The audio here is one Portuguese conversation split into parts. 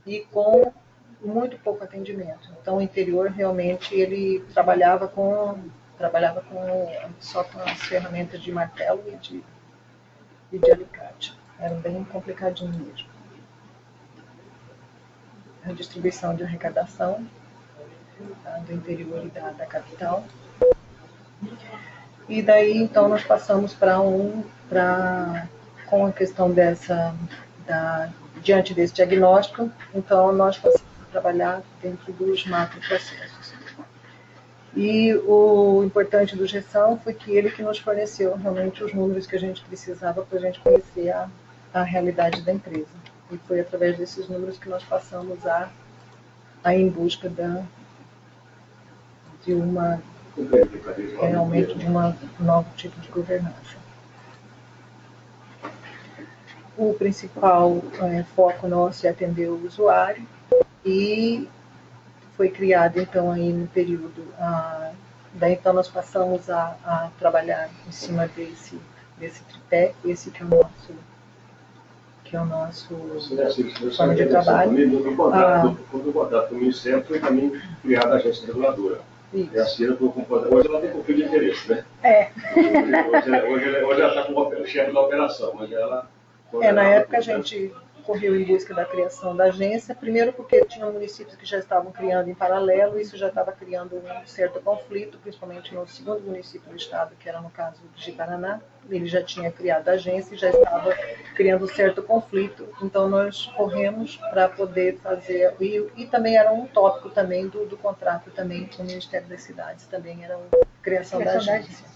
e com muito pouco atendimento. Então, o interior realmente ele trabalhava só com as ferramentas de martelo e de alicate. Era bem complicadinho mesmo. A distribuição de arrecadação do interior e da capital. E daí, então, nós passamos com a questão diante desse diagnóstico, então nós passamos a trabalhar dentro dos macroprocessos. E o importante do GESAM foi que ele que nos forneceu realmente os números que a gente precisava para a gente conhecer a realidade da empresa. E foi através desses números que nós passamos a ir em busca realmente de um novo tipo de governança. O principal foco nosso é atender o usuário e foi criado então aí no período, daí então nós passamos a trabalhar em cima desse tripé, esse que é o nosso forma de trabalho. Quando o contrato com o Ministério foi também criada a agência reguladora. Isso. E a Cira, hoje ela tem conflito de interesse, né? Hoje ela está como o chefe da operação, mas ela... Na época a gente correu em busca da criação da agência, primeiro porque tinham municípios que já estavam criando em paralelo, isso já estava criando um certo conflito, principalmente no segundo município do estado, que era no caso de Paraná. Ele já tinha criado a agência e já estava criando um certo conflito, então nós corremos para poder fazer, e também era um tópico também do contrato também com o Ministério das Cidades, também era a criação da agência.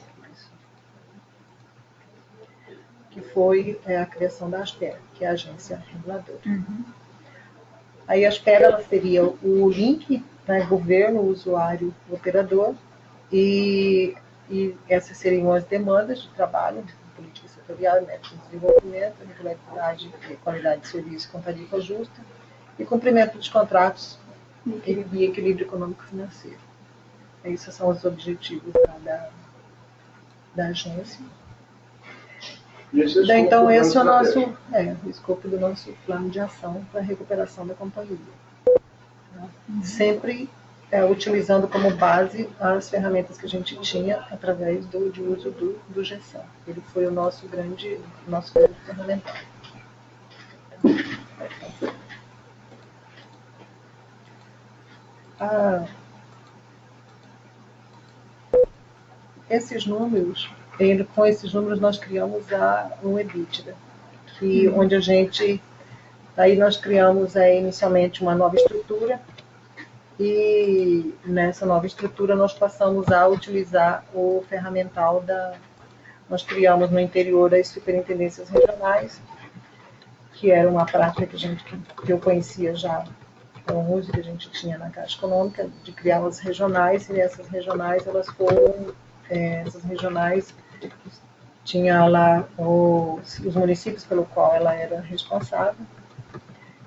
Que foi a criação da ASPER, que é a agência reguladora. Uhum. Aí a ASPER ela seria o link, né, governo, usuário, operador, e essas seriam as demandas de trabalho, política setorial, método de desenvolvimento, regularidade e qualidade de serviço com tarifa justa, e cumprimento dos contratos e equilíbrio econômico-financeiro. Esses são os objetivos da agência. Então, esse é o escopo do nosso plano de ação para a recuperação da companhia. Sempre utilizando como base as ferramentas que a gente tinha através de uso do GESAM. Ele foi o nosso grande ferramental. Esses números... Com esses números nós criamos um EBITDA, onde a gente, aí nós criamos inicialmente uma nova estrutura, e nessa nova estrutura nós passamos a utilizar o ferramental nós criamos no interior as superintendências regionais, que era uma prática que eu conhecia já, com o uso que a gente tinha na Caixa Econômica, de criar as regionais, e essas regionais, essas regionais tinha lá os municípios pelo qual ela era responsável,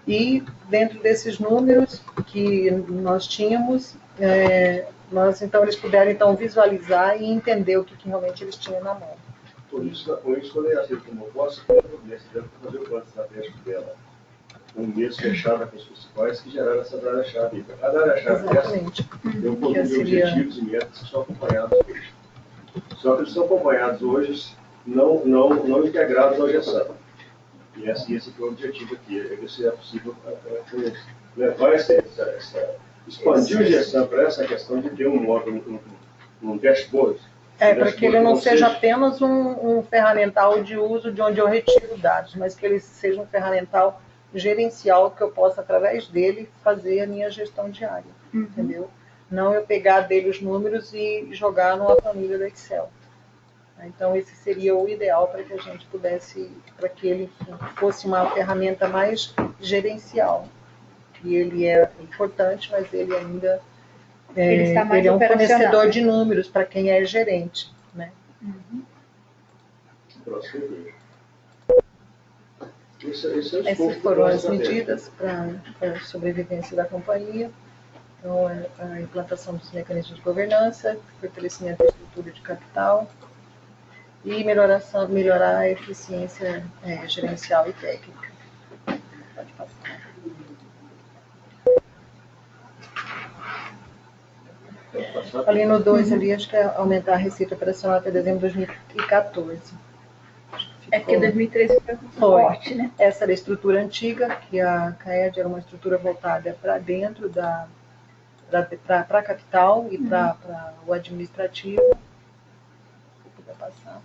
e dentro desses números que nós tínhamos, então eles puderam então visualizar e entender o que realmente eles tinham na mão. Com isso, quando a Cira tomou posse, deve fazer o plano estratégico dela. Um mês fechado com os principais que geraram essa área-chave. Cada área-chave dessa tem um conjunto de objetivos e metas que são acompanhados hoje. Só que eles são acompanhados hoje não integrados ao GESAM. E esse foi o objetivo aqui, é ver se é possível levar expandir o GESAM para essa questão de ter um órgão, um dashboard. Para que ele não seja apenas um ferramental de uso de onde eu retiro dados, mas que ele seja um ferramental gerencial que eu possa, através dele, fazer a minha gestão diária, entendeu? Não eu pegar dele os números e jogar numa planilha do Excel. Então, esse seria o ideal para que a gente pudesse, para que ele fosse uma ferramenta mais gerencial. E ele é importante, mas ele ainda ele é um fornecedor de números para quem é gerente, né? Essas foram as medidas para a sobrevivência da companhia. Então, a implantação dos mecanismos de governança, fortalecimento da estrutura de capital e melhorar a eficiência gerencial e técnica. Pode passar. Ali no 2, ali, acho que é aumentar a receita operacional até dezembro de 2014. É porque 2013 foi forte, né? Essa era a estrutura antiga, que a CAED era uma estrutura voltada para dentro para a capital e para o administrativo. Passar.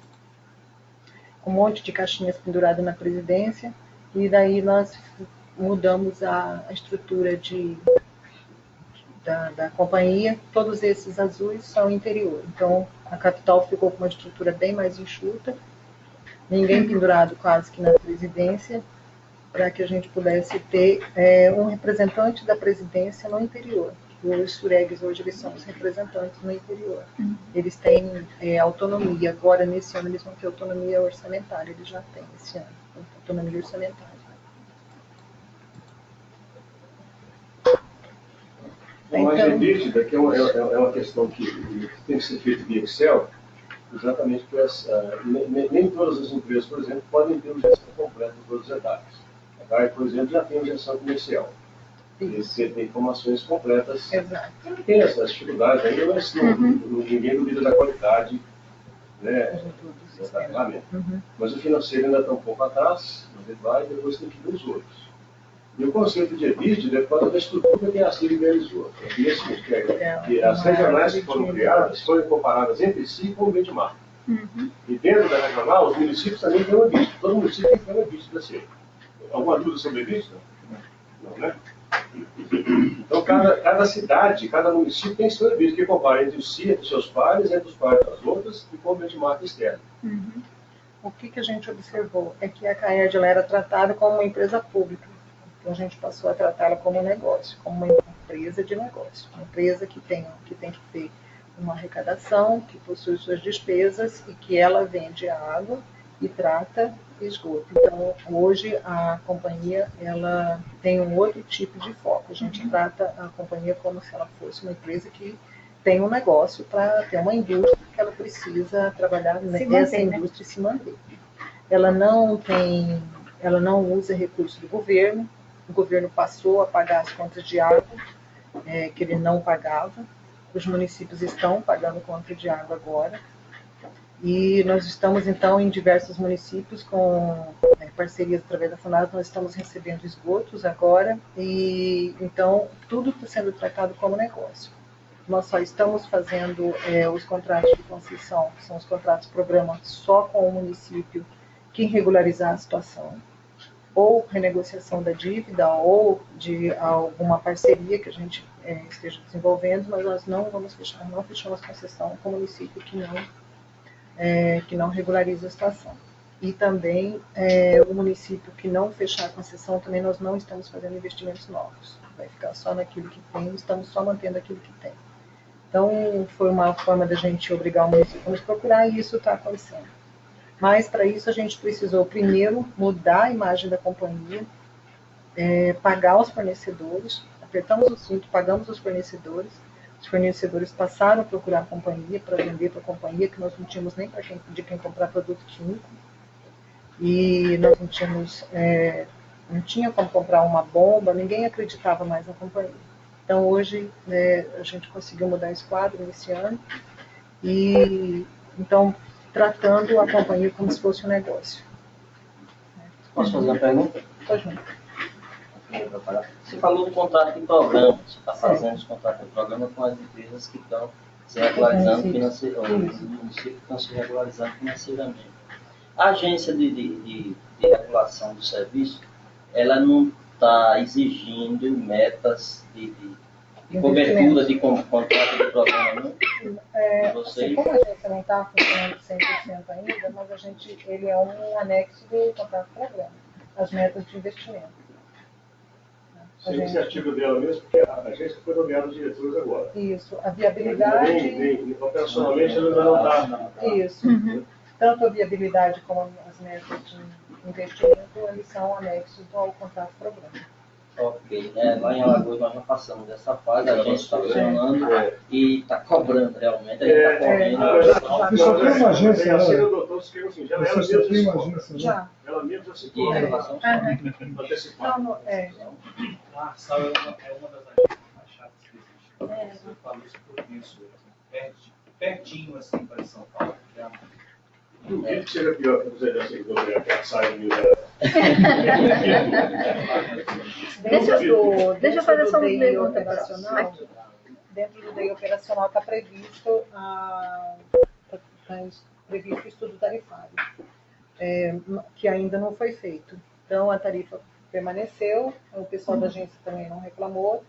Um monte de caixinhas penduradas na presidência, e daí nós mudamos a estrutura da companhia. Todos esses azuis são interior, então a capital ficou com uma estrutura bem mais enxuta, ninguém pendurado quase que na presidência, para que a gente pudesse ter um representante da presidência no interior. Os suregues hoje eles são os representantes no interior. Eles têm autonomia. Agora, nesse ano, eles vão ter autonomia orçamentária. Eles já têm esse ano, autonomia orçamentária. Mas a EBITDA, que é uma questão que tem que ser feita via Excel, exatamente porque nem todas as empresas, por exemplo, podem ter gestão completa de todas as etapas. A CAE, por exemplo, já tem gestão comercial. Você tem informações completas. Exato. Tem essas dificuldades ainda, mas ninguém duvida da qualidade, né, do tratamento. Mas o financeiro ainda está um pouco atrás, mas ele vai e depois tem que ver os outros. E o conceito de EBITDA é por causa da estrutura que a CIR realizou. Que as regionais que foram criadas foram comparadas entre si com o benchmark. E dentro da regional, os municípios também têm um EBITDA. Todo município tem que ter um EBITDA da CIR. Alguma dúvida sobre EBITDA? Não, né? Então, cada cidade, cada município tem seu EBITDA, que compara entre si, entre seus pares, entre os pares das outras e com o benchmark externo. O que a gente observou é que a CAED ela era tratada como uma empresa pública. Então, a gente passou a tratá-la como um negócio, como uma empresa de negócio. Uma empresa que tem que ter uma arrecadação, que possui suas despesas e que ela vende água e trata esgoto. Então, hoje a companhia ela tem um outro tipo de foco. A gente trata a companhia como se ela fosse uma empresa que tem um negócio para ter uma indústria que ela precisa trabalhar nessa indústria e se manter. Ela não usa recursos do governo. O governo passou a pagar as contas de água que ele não pagava. Os municípios estão pagando conta de água agora. E nós estamos, então, em diversos municípios com parcerias através da FUNAS, nós estamos recebendo esgotos agora, e então tudo está sendo tratado como negócio. Nós só estamos fazendo os contratos de concessão, que são os contratos programa só com o município que regularizar a situação, ou renegociação da dívida, ou de alguma parceria que a gente esteja desenvolvendo, mas nós não vamos fechar, não fechamos concessão com o município que não regulariza a situação. E também o município que não fechar a concessão, também nós não estamos fazendo investimentos novos. Vai ficar só naquilo que tem, estamos só mantendo aquilo que tem. Então, foi uma forma da gente obrigar o município a nos procurar, e isso está acontecendo. Mas, para isso, a gente precisou, primeiro, mudar a imagem da companhia, pagar os fornecedores, apertamos o cinto, pagamos os fornecedores passaram a procurar a companhia para vender para a companhia, que nós não tínhamos nem de quem comprar produto químico. E nós não tinha como comprar uma bomba, ninguém acreditava mais na companhia. Então, hoje, a gente conseguiu mudar esse quadro nesse ano. E, então, tratando a companhia como se fosse um negócio. Posso fazer uma pergunta? Pode ir. Você falou do contrato de programa, você está fazendo esse contrato de programa com as empresas que estão se regularizando financeiramente, os municípios que estão se regularizando financeiramente. A agência de regulação do serviço, ela não está exigindo metas de cobertura de contrato de programa, não? Assim, como a agência não está funcionando 100% ainda, mas ele é um anexo do contrato de programa, as metas de investimento. Essa iniciativa dela mesmo, porque a agência foi nomeada diretores agora. Isso, a viabilidade... Operacionalmente ela ainda não está... Isso, tanto a viabilidade como as metas de investimento, eles são anexos ao contrato de programa. Ok, lá em Alagoas nós já passamos dessa fase, a gente está funcionando e está cobrando realmente, a gente está correndo. Só tem uma agência, a senhora doutor escreveu assim, ela mesmo tem uma agência, já. Ela mesmo já citou. E regulação antecipada. A ARSAL é uma das agências mais chatas que existe. Você fala isso por isso, pertinho assim para São Paulo. Duvido que seja pior que você já seguiu a saída. Deixa eu fazer só uma pergunta operacional. Dentro do DI operacional está previsto previsto o estudo tarifário, que ainda não foi feito. Então, a tarifa permaneceu, o pessoal da agência também não reclamou.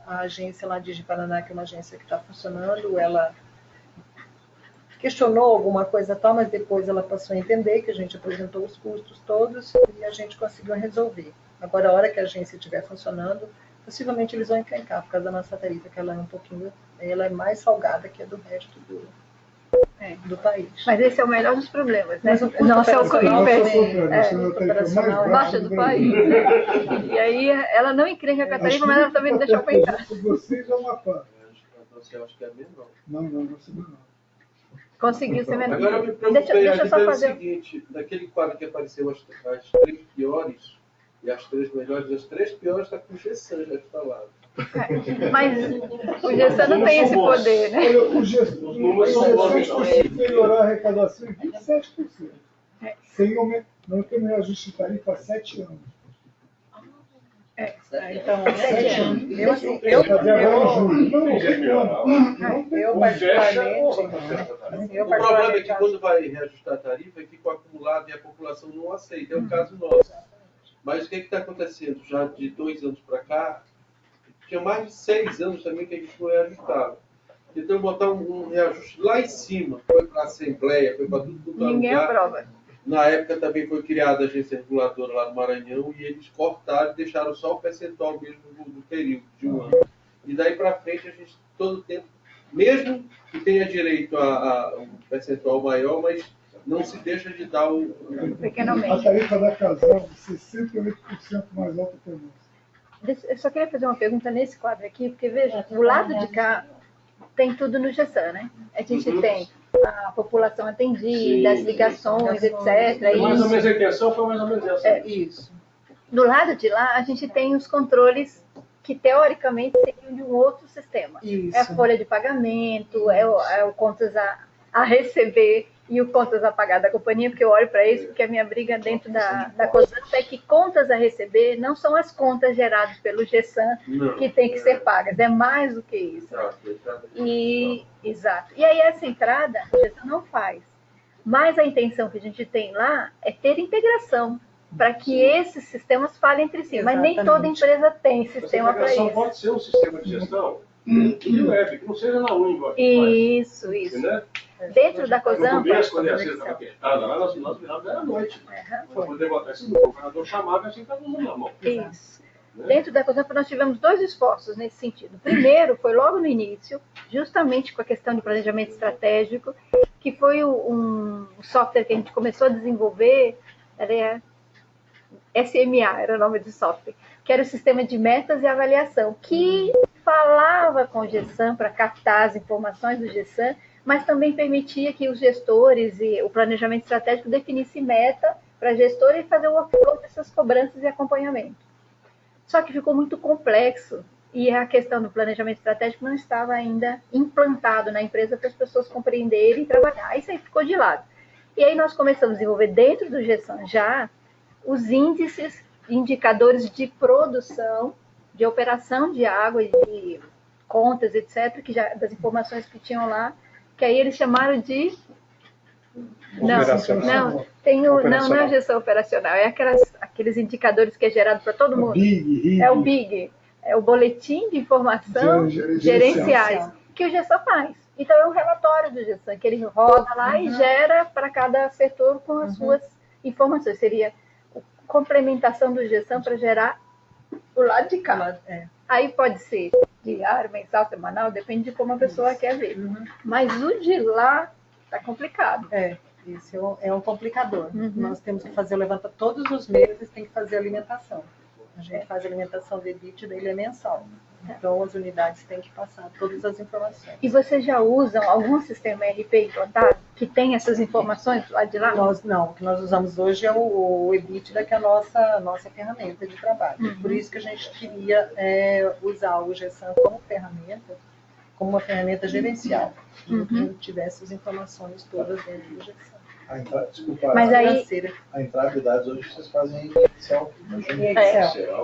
A agência lá de Paraná, que é uma agência que está funcionando, ela questionou alguma coisa tal, mas depois ela passou a entender que a gente apresentou os custos todos e a gente conseguiu resolver. Agora, a hora que a agência estiver funcionando, possivelmente eles vão encrencar por causa da nossa tarifa, que ela é ela é mais salgada que a do resto do país. Mas esse é o melhor dos problemas, né? Mas o custo Nossa, é o operacional baixa do país. E aí ela não encrenca com a tarifa, mas ela também não deixou pensar. Vocês é uma pá. Você acha que é menor? Não subiu não. Conseguiu ser menor. Agora eu me preocupei, Deixa eu só fazer o seguinte, daquele quadro que apareceu as 3 piores e as 3 melhores, as 3 piores está com o Gessan já instalado. Mas o Gessan não tem esse poder, né? Olha, o Gessan conseguiu melhorar a arrecadação em 27%. Sem aumento, não tem reajuste de tarifa há 7 anos. Então, 7 anos. Eu O problema é que quando vai reajustar a tarifa, fica acumulado e a população não aceita. É o caso nosso. Mas o que está acontecendo? Já de 2 anos para cá, tinha mais de 6 anos também que a gente não reajustava. Então, botar um reajuste lá em cima, foi para a Assembleia, foi para tudo lugar. Ninguém aprova. Na época também foi criada a agência reguladora lá no Maranhão e eles cortaram e deixaram só o percentual mesmo do período, de um ano. E daí para frente, a gente, todo tempo, mesmo que tenha direito a um percentual maior, mas não se deixa de dar o pequenamente. A tarifa da Casal, 68% mais alta que a nossa. Eu só queria fazer uma pergunta nesse quadro aqui, porque veja, o lado de cá tem tudo no Gessan, né? A gente tem a população atendida, as ligações, etc. Mais ou menos a intenção foi mais ou menos essa. Isso. Do lado de lá, a gente tem os controles que, teoricamente, seriam de um outro sistema. Isso. É a folha de pagamento, é o contas a receber e o contas a pagar da companhia, porque eu olho para isso, porque a minha briga dentro da COSANTA é que contas a receber não são as contas geradas pelo Gessan que tem que ser pagas, é mais do que isso. Exato. E aí essa entrada, o Gessan não faz. Mas a intenção que a gente tem lá é ter integração, para que esses sistemas falem entre si. Mas nem toda empresa tem sistema para isso. Pode ser um sistema de gestão de web, que não seja na Windows. Isso. Né? Dentro da No COSANTA... começo, quando a agência estava quietada, lá nós virávamos à noite. Para poder botar esse o governador chamava, assim estava usando na mão. Isso. Dentro da COSANTA nós tivemos 2 esforços nesse sentido. O primeiro foi logo no início, justamente com a questão de planejamento estratégico, que foi um software que a gente começou a desenvolver, era SMA, era o nome do software, que era o sistema de metas e avaliação, que falava com o Gessan para captar as informações do Gessan, mas também permitia que os gestores e o planejamento estratégico definissem meta para gestor e fazer o workflow dessas cobranças e acompanhamento. Só que ficou muito complexo e a questão do planejamento estratégico não estava ainda implantado na empresa para as pessoas compreenderem e trabalhar. Isso aí ficou de lado. E aí nós começamos a desenvolver dentro do Gessan já os índices, indicadores de produção, de operação de água e de contas, etc., das informações que tinham lá, que aí eles chamaram de... Não é a gestão operacional, é aqueles indicadores que é gerado para todo mundo. É o BIG, é o Boletim de Informação Gerenciais, que o Gessan faz. Então é um relatório do Gessan, que ele roda lá e gera para cada setor com as suas informações. Seria a complementação do Gessan para gerar o lado de cá. Aí pode ser diário, mensal, semanal, depende de como a pessoa quer ver. Mas o de lá está complicado. Isso é um complicador. Nós temos que fazer o levantamento todos os meses, tem que fazer alimentação. A gente faz a alimentação de EBITDA, ele é mensal. Então as unidades têm que passar todas as informações. E vocês já usam algum sistema ERP implantado que tem essas informações lá de lá? O que nós usamos hoje é o EBITDA, que é a nossa ferramenta de trabalho. Por isso que a gente queria usar o Gessan como ferramenta como uma ferramenta gerencial, que tivesse as informações todas dentro do GESAM. Desculpa, Mas aí, a entrada de dados hoje vocês fazem em Excel.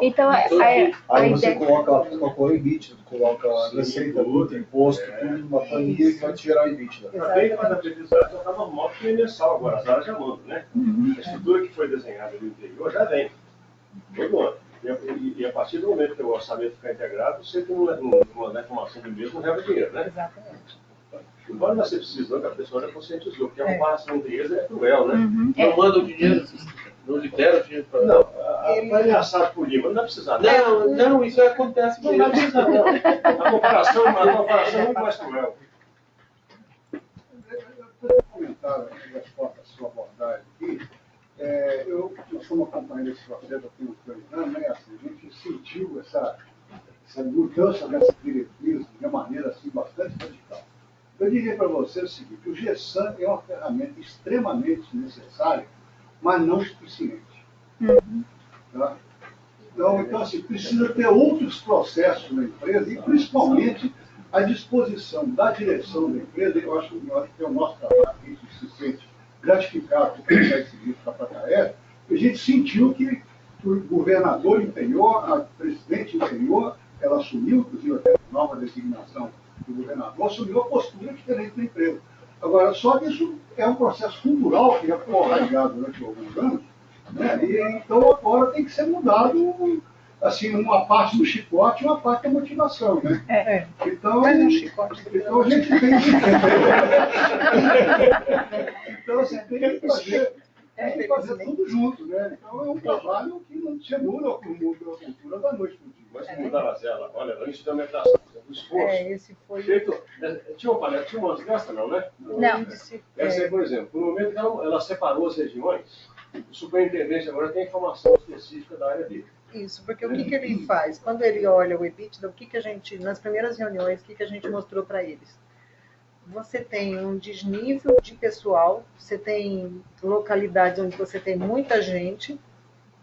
então Aí você ideia... coloca o EBITDA, coloca a receita, tudo, imposto, tudo numa planilha que vai te gerar o EBITDA. Também quando a previsão já está normal, porque é mensal agora, as áreas já mandam, né? A estrutura que foi desenhada no interior já vem, todo ano. E a partir do momento que o orçamento ficar integrado, você tem uma informação do mesmo, não leva dinheiro, né? Exatamente. Embora não seja preciso, que a pessoa já conscientizou, porque a comparação entre eles é cruel, né? Não manda o dinheiro, não libera o dinheiro para... Não, vai ameaçado por Lima, não vai precisar. Não, isso acontece Não vai precisar, não. A comparação é muito mais cruel. Eu vou comentar a resposta à sua abordagem aqui. Eu sou acompanhando esse processo há 2 anos, né? Assim, a gente sentiu essa mudança dessa diretriz de uma maneira assim, bastante radical. Eu diria para você o seguinte: o GESAM é uma ferramenta extremamente necessária, mas não suficiente. Tá? Então, assim, precisa ter outros processos na empresa e, principalmente, à disposição da direção da empresa. Eu acho que é o nosso trabalho, a gente se sente gratificado por consegue seguir para a Caef. A gente sentiu que o governador empenhou, a presidente empenhou, ela assumiu, inclusive, até a nova designação do governador, assumiu a postura diferente da empresa. Agora, só que isso é um processo cultural que já foi arraigado durante alguns anos, né? E então agora tem que ser mudado, assim, uma parte do chicote e uma parte da motivação, né? Então a gente tem que então, assim, tem que fazer tudo junto, né? Então é um trabalho que não se muda a cultura da noite para o dia. Mas se mudar a Zela, olha, a instrumentação, o esforço. Esse foi... Feito, tinha uma desgraça, não, né? Não. Essa aí, por exemplo, no momento que ela separou as regiões, o superintendente agora tem informação específica da área dele. Isso, porque o que ele faz? Quando ele olha o EBITDA, o que a gente, nas primeiras reuniões, o que a gente mostrou para eles? Você tem um desnível de pessoal, você tem localidades onde você tem muita gente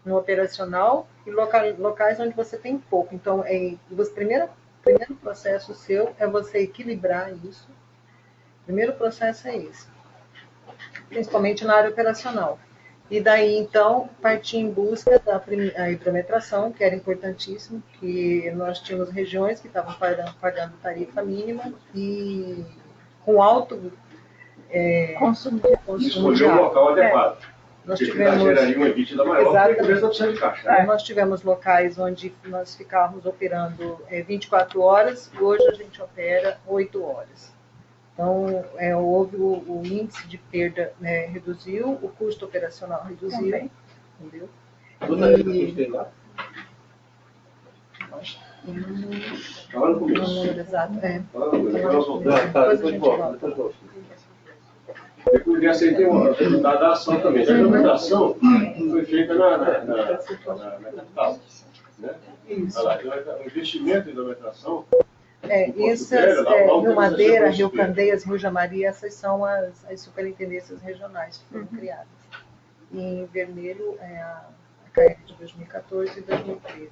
no operacional e locais onde você tem pouco. Então, o primeiro processo seu é você equilibrar isso. O primeiro processo é esse, principalmente na área operacional. E daí, então, partir em busca da hidrometração, que era importantíssimo, que nós tínhamos regiões que estavam pagando tarifa mínima e com alto consumo escolher um local adequado. Nós tivemos geraria um EBITDA maior, porque a empresa não precisa de caixa. Nós tivemos locais onde nós ficávamos operando 24 horas, e hoje a gente opera 8 horas. Então, houve o índice de perda, né, reduziu, o custo operacional reduziu, entendeu? Lá no começo. No número exato, Depois dessa aí tem uma da ação também. A implementação foi feita na capital. Né? O investimento em implementação. Rio Madeira, Rio Candeias, Rio Jamari, essas são as superintendências regionais que foram criadas. E em vermelho é a CAEF de 2014 e 2013.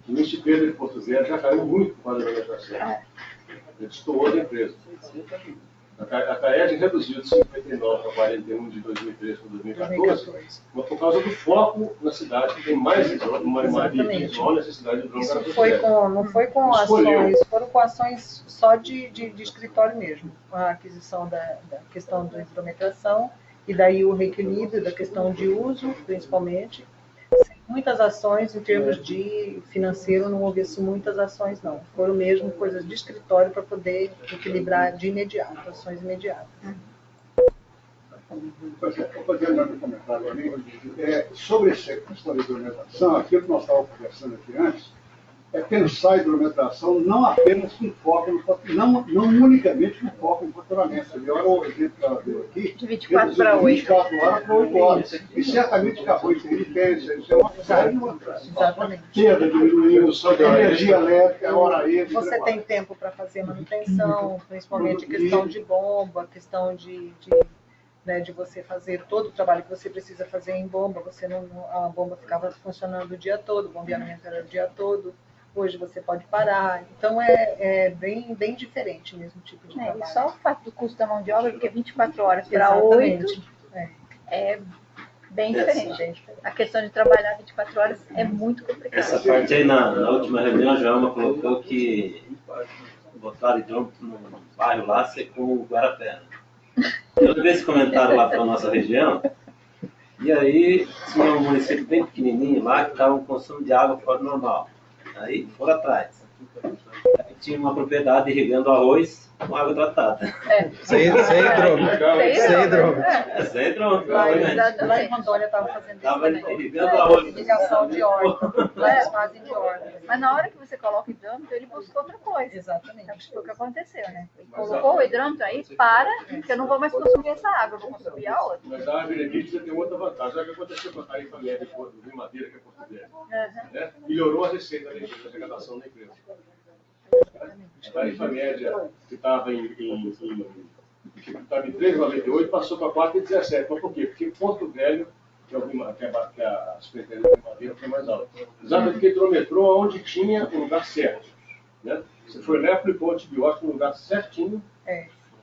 O índice de perda de Porto Velho já caiu muito por causa da implementação. Ele destoou da empresa. A CAED reduziu de 59 para 41 de 2013 para 2014, mas por causa do foco na cidade, que tem mais necessidade de drone. Não foi com ações, foram com ações só de escritório mesmo. A aquisição da questão da hidrometração e daí o reequilíbrio da questão de uso, principalmente. Muitas ações em termos de financeiro, não houve muitas ações, não. Foram mesmo coisas de escritório para poder equilibrar de imediato, ações imediatas. Vou fazer um comentário ali. Sobre essa questão da hidrometração, aquilo que nós estávamos conversando aqui antes, é pensar a hidrometração não apenas com foco no não unicamente com foco no faturamento. Olha o exemplo que ela deu aqui. De 24 para 8. 24 horas para 8 horas. E certamente acabou de intermitência. Isso é uma série Exatamente. Perda, diminuição de energia elétrica, hora extra. Você tem tempo para fazer manutenção, principalmente questão de bomba, questão de você fazer todo o trabalho que você precisa fazer em bomba. A bomba ficava funcionando o dia todo, o bombeamento era o dia todo. hoje você pode parar. Então é bem diferente mesmo o tipo de trabalho. E só o fato do custo da mão de obra, porque 24 horas para 8 é bem diferente. A questão de trabalhar 24 horas é muito complicada. Essa parte aí, na última reunião, a Joelma colocou que botaram hidrômetro no bairro lá, secou o Guarapé. Eu vi esse comentário lá pela nossa região, e aí tinha um município bem pequenininho lá que estava um consumo de água fora do normal. Aí foram atrás. Aí tinha uma propriedade irrigando arroz com água tratada. Sem hidrômetro. Sem hidrômetro. Sem hidrômetro. Lá em Rondônia estava fazendo isso Estava também. irrigando arroz. Irrigação de horta. Lá eles fazem de horta. Mas na hora que você coloca o hidrômetro, ele buscou outra coisa. Exatamente. Foi o que aconteceu, né? Ele colocou o hidrômetro aí, porque eu não vou mais consumir essa água, eu vou consumir a outra. Mas a Benevides tem outra vantagem. Olha o que aconteceu com a tarifa média do Rio Madeira, que é portuguesa. Né? Melhorou a receita da arrecadação da empresa. A tarifa média que estava em 3,98 passou para 4,17. Mas por quê? Porque Porto Velho, que a Secretaria de Madeira, foi mais alta. Exatamente porque hidrometrou onde tinha o lugar certo. Né? Você foi lá e aplicou o antibiótico no lugar certinho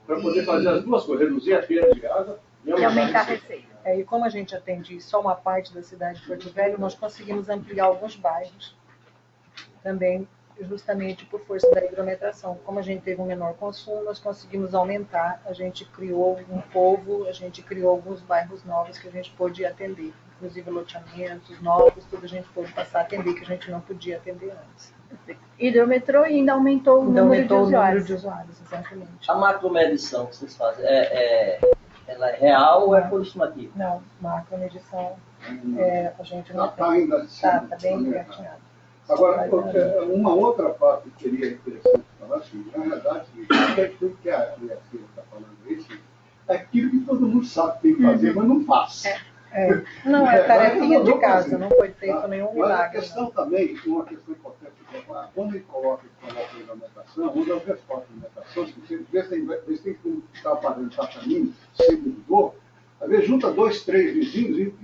para poder fazer as duas coisas, reduzir a perda de água e aumentar a receita. E como a gente atende só uma parte da cidade de Porto Velho, nós conseguimos ampliar alguns bairros também, justamente por força da hidrometração. Como a gente teve um menor consumo, nós conseguimos aumentar, a gente criou um povo, a gente criou alguns bairros novos que a gente pôde atender, inclusive loteamentos novos, tudo a gente pôde passar a atender, que a gente não podia atender antes. Hidrometrou e ainda aumentou o número de usuários. Exatamente. A macromedição que vocês fazem, ela é real ou é por estimativa? Não, macromedição, a gente não Está ainda está bem engatinhado. Agora, uma outra parte que seria interessante falar, assim, na verdade, tudo que a Beatriz está falando isso, é aquilo que todo mundo sabe que tem que fazer, mas não faz. Não, é tarefinha de casa, não foi feito nenhum milagre. Mas a questão também, uma questão importante, quando ele coloca a implementação, uma das respostas da implementação, se você tem que estar fazendo tratamento, sempre mudou, às vezes junta 2, 3 vizinhos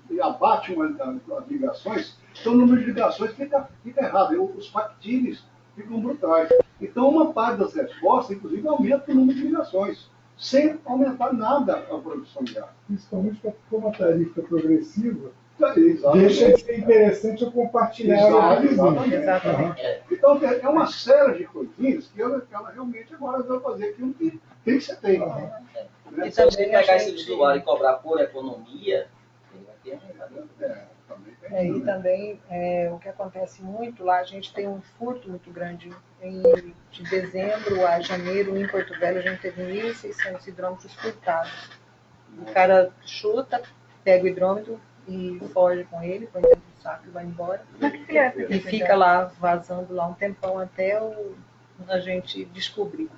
e abate as ligações, então o número de ligações fica errado, os factines ficam brutais. Então uma parte das respostas, inclusive, aumenta o número de ligações, sem aumentar nada a produção de água. Principalmente porque como a tarifa progressiva, Exatamente. deixa de ser interessante eu compartilhar. Exatamente. Então é uma série de coisinhas que ela realmente agora vai fazer aquilo que tem que ser feito. E se você pegar esse usuário e cobrar por economia, ele vai ter e também o que acontece muito lá, a gente tem um furto muito grande. De dezembro a janeiro, em Porto Velho, a gente teve 1.600 hidrômetros furtados. O cara chuta, pega o hidrômetro e foge com ele, põe dentro do saco e vai embora. E fica lá, vazando lá um tempão até a gente descobrir.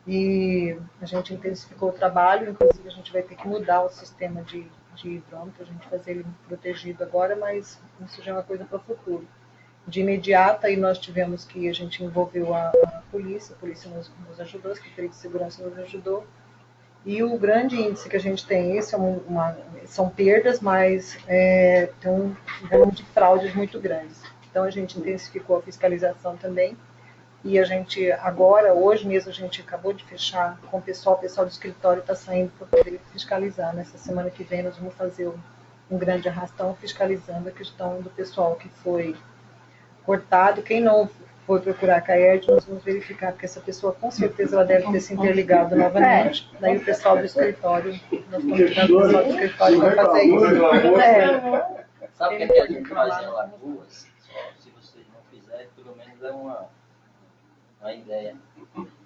E a gente intensificou o trabalho, inclusive a gente vai ter que mudar o sistema de hidrômetro, a gente fazer ele protegido agora, mas isso já é uma coisa para o futuro. De imediato, aí a gente envolveu a polícia nos ajudou, a Secretaria de Segurança nos ajudou, e o grande índice que a gente tem, são perdas, mas tem um volume de fraudes muito grandes. Então a gente intensificou a fiscalização também, e a gente agora, hoje mesmo, a gente acabou de fechar com o pessoal do escritório está saindo para poder fiscalizar. Nessa semana que vem nós vamos fazer um grande arrastão fiscalizando a questão do pessoal que foi cortado. Quem não for procurar a CAERD, nós vamos verificar, porque essa pessoa com certeza ela deve ter se interligado novamente. Daí o pessoal do escritório, nós estamos tirando o pessoal do escritório para fazer isso. Sabe o que a gente faz em Alagoas? Se vocês não fizerem, pelo menos é uma ideia.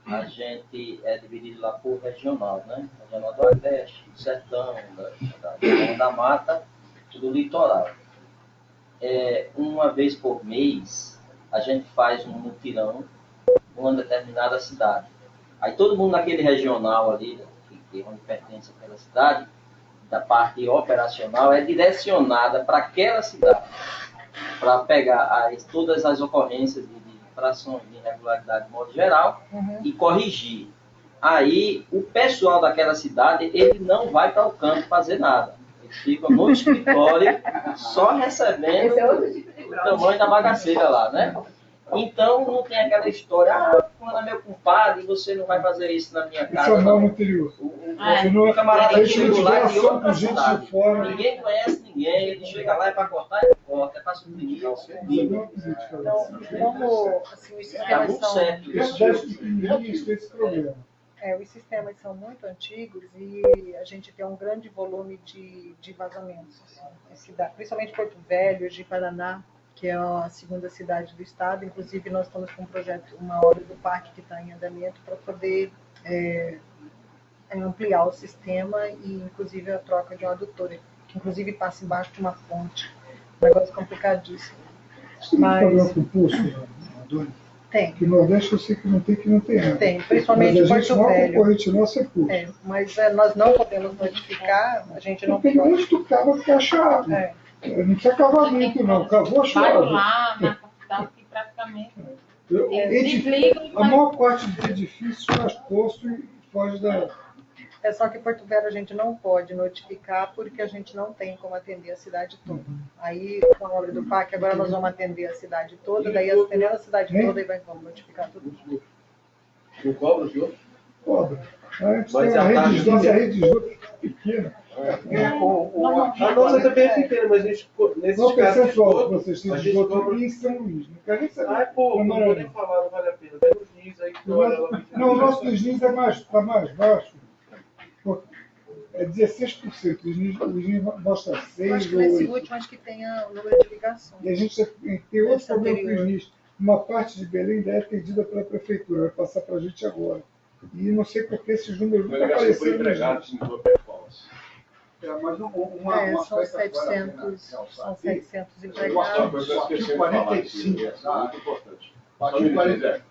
A gente é dividido lá por regional, né? Regional do Agreste, do Sertão, da Mata, do Litoral. Uma vez por mês, a gente faz um mutirão numa determinada cidade. Aí todo mundo naquele regional ali, que onde pertence àquela cidade, da parte operacional, é direcionada para aquela cidade, para pegar todas as ocorrências de infrações, de irregularidade de modo geral, e corrigir. Aí o pessoal daquela cidade, ele não vai para o campo fazer nada. Eles ficam no escritório, só recebendo o tamanho da bagaceira lá, né? Então não tem aquela história, fulano é meu compadre, você não vai fazer isso na minha casa. Isso é mal no interior. O camarada que chegou lá de outra gente cidade. de fora. Ninguém conhece ninguém, ele chega lá, é para cortar, ele corta, é para suprimir, Então, como assim, os sistemas são... Cidades pequenininhas têm esse problema. Os sistemas são muito antigos e a gente tem um grande volume de vazamentos. Assim, principalmente Porto Velho, de Paraná, que é a segunda cidade do estado. Inclusive, nós estamos com um projeto, uma obra do parque que está em andamento para poder ampliar o sistema e, inclusive, a troca de uma adutora, que, inclusive, passa embaixo de uma ponte. Um negócio complicadíssimo. Você tem problema com o pulso, Adônia? Tem. Que no Nordeste eu sei que não tem água. Tem, principalmente mas a Porto Velho. Concorrente nossa é pulso. Mas nós não podemos notificar, a gente não pode. Tem muito cava que acha água. Não precisa cavar muito, não. Cavou, achou água. Lá, na capital, que praticamente... A maior parte dos edifícios faz poço e foge da... É só que Porto Velho a gente não pode notificar porque a gente não tem como atender a cidade toda. Aí, com a obra do parque, agora nós vamos atender a cidade toda, daí atendendo a cidade toda e vamos notificar tudo. Não cobra o senhor? Cobra. Mas a rede de esgoto pequena. A nossa também é pequena, mas a gente, nesses casos todos, vocês têm esgoto em São Luís. Não quero nem saber. Não vou nem falar, não vale a pena. Tem uns NIS aí que não, o nosso dos NIS está mais baixo. É 16%, os NIS mostra 6%. Acho que nesse último, acho que tem o número de ligações. E a gente tem outro problema com os NIS. Uma parte de Belém ainda é atendida pela prefeitura, vai passar para a gente agora. E não sei por que esses números não apareceram. São 700 empregados. O artigo 45 é muito importante. O artigo 45,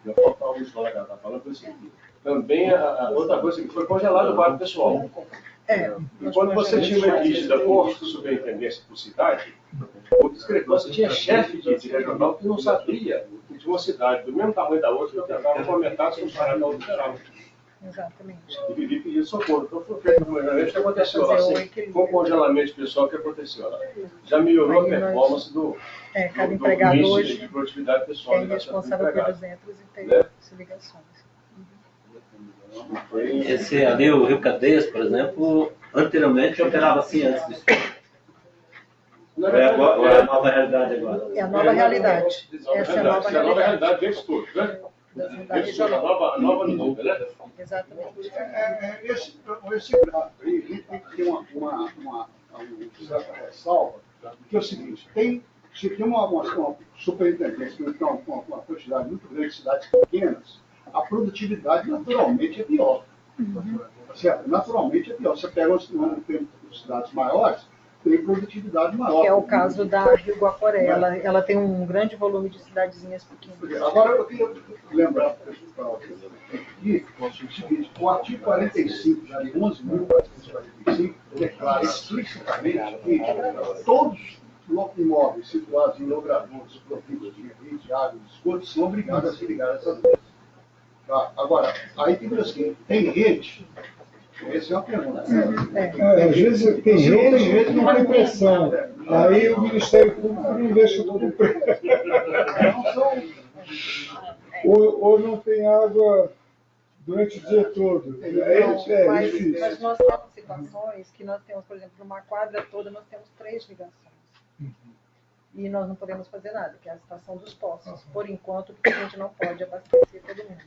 já faltou alguns colegas está falando, foi o seguinte. Também a outra coisa que foi congelado o quadro pessoal. E quando você tinha uma rígida posto de superintendência por cidade, o discrepância tinha chefe de regional que não sabia que tinha uma cidade do mesmo tamanho da outra que andava com a metade funcionária da outra geral. Exatamente. E vivia pedindo socorro. Então foi feito um planejamento. O que aconteceu lá? Assim, com o congelamento pessoal, o que aconteceu lá? Já melhorou a performance do cada empregador hoje de produtividade pessoal. é responsável pelos entros e tem ligações. Esse ali, o Rio Cadeias, por exemplo, anteriormente operava assim antes disso. Ou é a nova realidade agora? É a nova realidade. Essa é a nova realidade deles todos, né? A nova medida, né? Exatamente. Esse gráfico aí, a gente tem que ter uma ressalva, que é o seguinte, se tem uma superintendência, então uma quantidade muito grande de cidades pequenas, a produtividade naturalmente é pior. Certo? Naturalmente é pior. Você pega as cidades maiores, tem produtividade maior. Que é o caso da Rio Guaporé. Ela tem um grande volume de cidadezinhas pequenas. Agora, eu queria lembrar para o pessoal aqui, o seguinte, o artigo 45, já de 11.445, declara explicitamente que todos os imóveis situados em logradouros providos de rede, água e esgoto são obrigados a se ligar a essas redes. Tá? Agora, aí tem assim, tem rede? Essa é uma pergunta. Às vezes tem rede, não tem pressão. Aí o Ministério Público não deixa tudo preso. Ou não tem água durante o dia todo. Mas nós temos situações que nós temos, por exemplo, numa quadra toda, nós temos 3 ligações. E nós não podemos fazer nada, que é a situação dos poços. Por enquanto, porque a gente não pode abastecer todo mundo.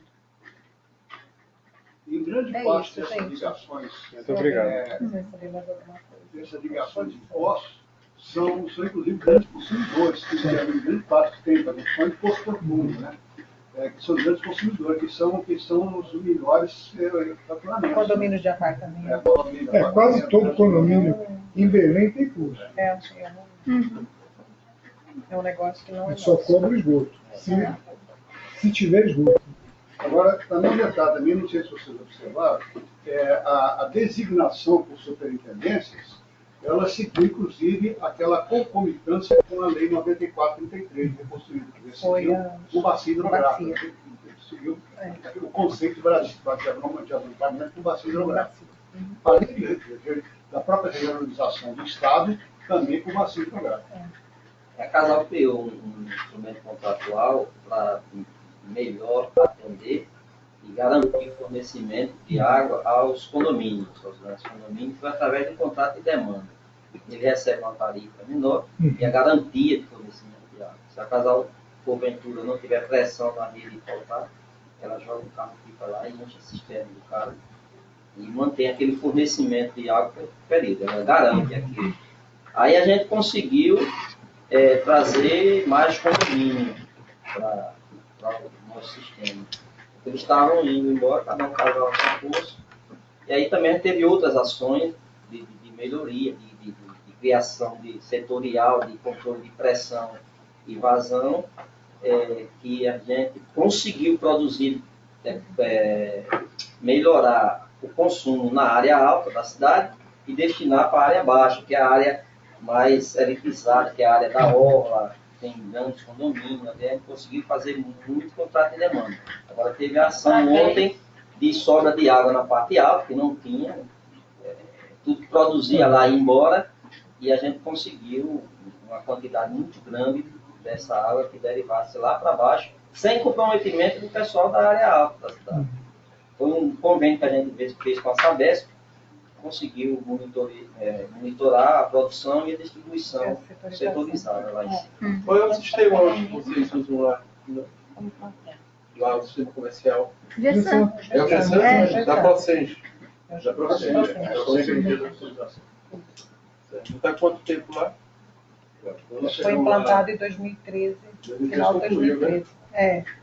Em grande parte dessas ligações, dessas ligações de poços, são inclusive grandes consumidores, que em grande parte tem produção de poço profundo, né? Que são grandes consumidores, que são os melhores faturamentos. Condomínios de apartamento. Quase todo condomínio em Belém tem custo. É um negócio que não é só cobra esgoto. Se tiver esgoto. Agora, também um detalhe, também, não sei se vocês observaram, a designação por superintendências, ela seguiu, inclusive, aquela concomitância com a Lei 9433, reconstruída, que seguiu o bacio hidrográfico. Seguiu o conceito de abrandamento do bacio hidrográfico. Além da própria regionalização do Estado, também com o bacio hidrográfico. A Casal criou um instrumento contratual para melhor atender e garantir fornecimento de água aos condomínios, aos grandes condomínios, através de contrato de demanda. Ele recebe uma tarifa menor e a garantia de fornecimento de água. Se a Casal, porventura, não tiver pressão na rede e faltar, ela joga o carro pipa lá e enche o sistema do carro e mantém aquele fornecimento de água período. Ela garante aquilo. Aí a gente conseguiu trazer mais condomínio para o nosso sistema. Eles estavam indo embora, cada um casal no curso. E aí também teve outras ações de melhoria, de criação de setorial, de controle de pressão e vazão, que a gente conseguiu produzir, melhorar o consumo na área alta da cidade e destinar para a área baixa, que é a área mais elitizada, que é a área da orla, tem grandes condomínios, a gente conseguiu fazer muito contrato de demanda. Agora teve a ação ontem de sobra de água na parte alta, que não tinha, tudo que produzia lá ia embora, e a gente conseguiu uma quantidade muito grande dessa água que derivasse lá para baixo, sem comprometimento do pessoal da área alta da cidade. Foi um convênio que a gente fez com a Sabesp, conseguiu monitorar a produção e a distribuição setorizada lá em cima. Qual é o sistema que vocês usam lá? Lá o sistema comercial? Gessan. É o Gessan? Da Procenge. Da Procenge. Está quanto tempo lá? Foi implantado em 2013, final de 2013.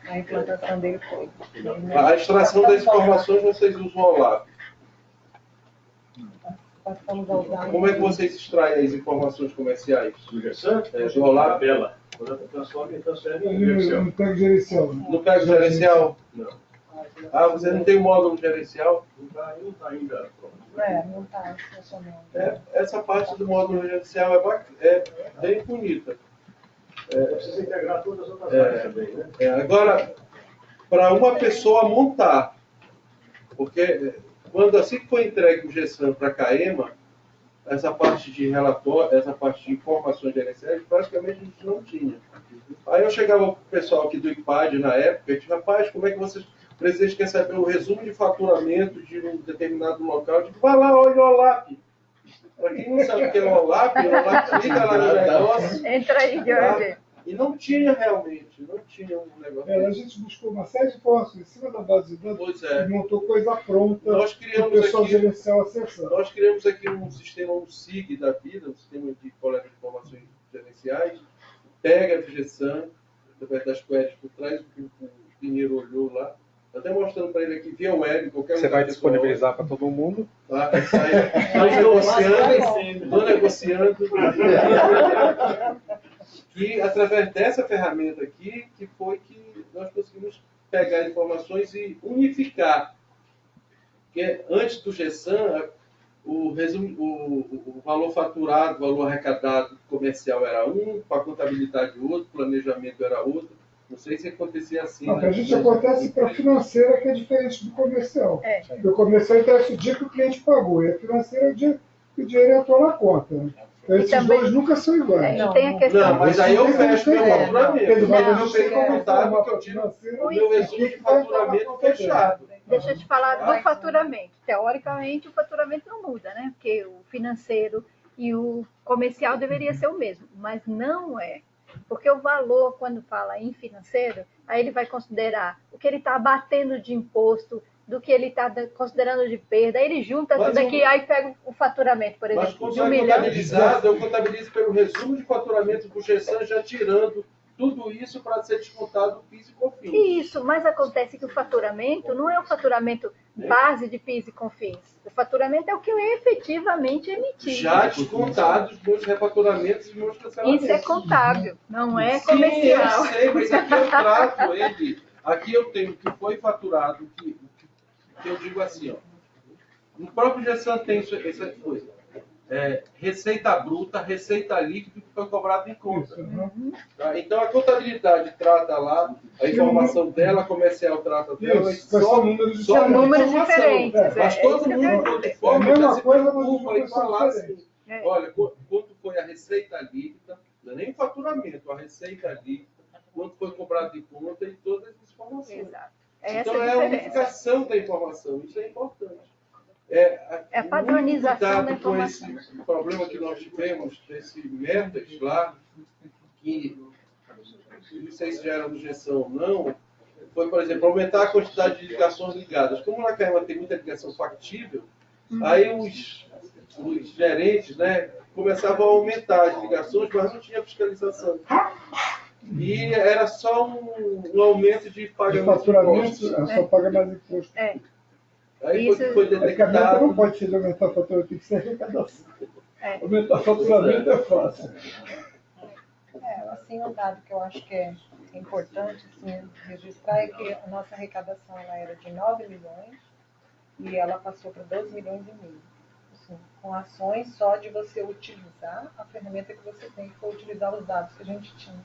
A implantação dele foi. A extração das informações vocês usam o OLAP. Como é que vocês extraem as informações comerciais? Do Gessan? Do OLAP? Tabela. Quando transforma, transfere em No gerencial. tanque gerencial. No caso gerencial? Não. Ah, você não tem o módulo gerencial? Não está ainda pronto. Não está funcionando. Essa parte do módulo gerencial é bem bonita. Precisa integrar todas as outras áreas também, né? Agora, para uma pessoa montar, porque assim que foi entregue o Gessan para a CAEMA, essa parte de relatório, essa parte de informações gerenciais, praticamente a gente não tinha. Aí eu chegava para o pessoal aqui do IPAD na época e disse, rapaz, como é que vocês... O presidente quer saber o resumo de faturamento de um determinado local. Eu digo, vai lá, olha o OLAP. Para quem não sabe o que é o OLAP clica lá no negócio. Entra aí, Jorge. E não tinha realmente, não tinha um negócio. A gente buscou uma série de informações em cima da base de dados e montou coisa pronta Nós para o pessoal gerencial acessar. Nós criamos aqui um sistema, um SIG da vida, um sistema de coleta de informações gerenciais, pega a Gessan, através das queries por trás, o que o Pinheiro olhou lá, até mostrando para ele aqui via web, qualquer Você vai disponibilizar para todo mundo? Tá? Estou negociando. Que através dessa ferramenta aqui, que foi que nós conseguimos pegar informações e unificar. Porque antes do Gessan, o valor faturado, o valor arrecadado comercial era um, para a contabilidade outro, planejamento era outro. Não sei se acontecia assim. Para a gente acontece para a financeira, que é diferente do comercial. O comercial interessa o dia que o cliente pagou, e a financeira é o dia que o dinheiro entrou na conta. Então, esses dois nunca são iguais. Não, mas aí eu fecho meu faturamento. Mas a Eu gente tem tenho como contábil que eu tiro o meu resumo de faturamento fechado. Deixa eu te falar do faturamento. Teoricamente, o faturamento não muda, né? Porque o financeiro e o comercial deveria ser o mesmo, mas não é. Porque o valor, quando fala em financeiro, aí ele vai considerar o que ele está abatendo de imposto, do que ele está considerando de perda, aí ele junta tudo aqui, aí pega o faturamento, por exemplo, mas quando de 1 é milhão. contabilizado, eu contabilizo pelo resumo de faturamento do Gessan, já tirando tudo isso para ser descontado do PIS e COFINS. Isso, mas acontece que o faturamento não é o faturamento base de PIS e COFINS. O faturamento é o que eu efetivamente emiti. Já descontados os meus refaturamentos e os meus cancelamentos. Isso é contábil, não é comercial. Sim, eu sei, mas aqui eu trato ele. Aqui eu tenho o que foi faturado, que eu digo assim, ó. No próprio Gessan tem essa coisa. Receita bruta, receita líquida que foi cobrado em conta. Tá? Então a contabilidade trata lá, a informação dela, a comercial trata dela. São números diferentes. Mas todo mundo, quando for, se preocupa e fala assim, olha, quanto foi a receita líquida, Não é nem o faturamento, a receita ali, quanto foi cobrado de conta e todas as informações. Exato. Então é a unificação da informação, isso é importante. A padronização da informação. Com esse problema que nós tivemos, desse METEX lá, que não sei se já era objeção ou não, foi, por exemplo, aumentar a quantidade de ligações ligadas. Como na Caima tem muita ligação factível, aí os gerentes, né, começavam a aumentar as ligações, mas não tinha fiscalização. E era só um aumento de pagamento de faturamento, só paga mais imposto. Aí foi detectado. Não pode ser aumentar a faturamento, tem que ser arrecadação. Aumentar o faturamento é fácil. Assim, um dado que eu acho que é importante assim, registrar é que a nossa arrecadação ela era de 9 milhões e ela passou para 12 milhões e meio. Assim, com ações só de você utilizar a ferramenta que você tem, que foi utilizar os dados que a gente tinha.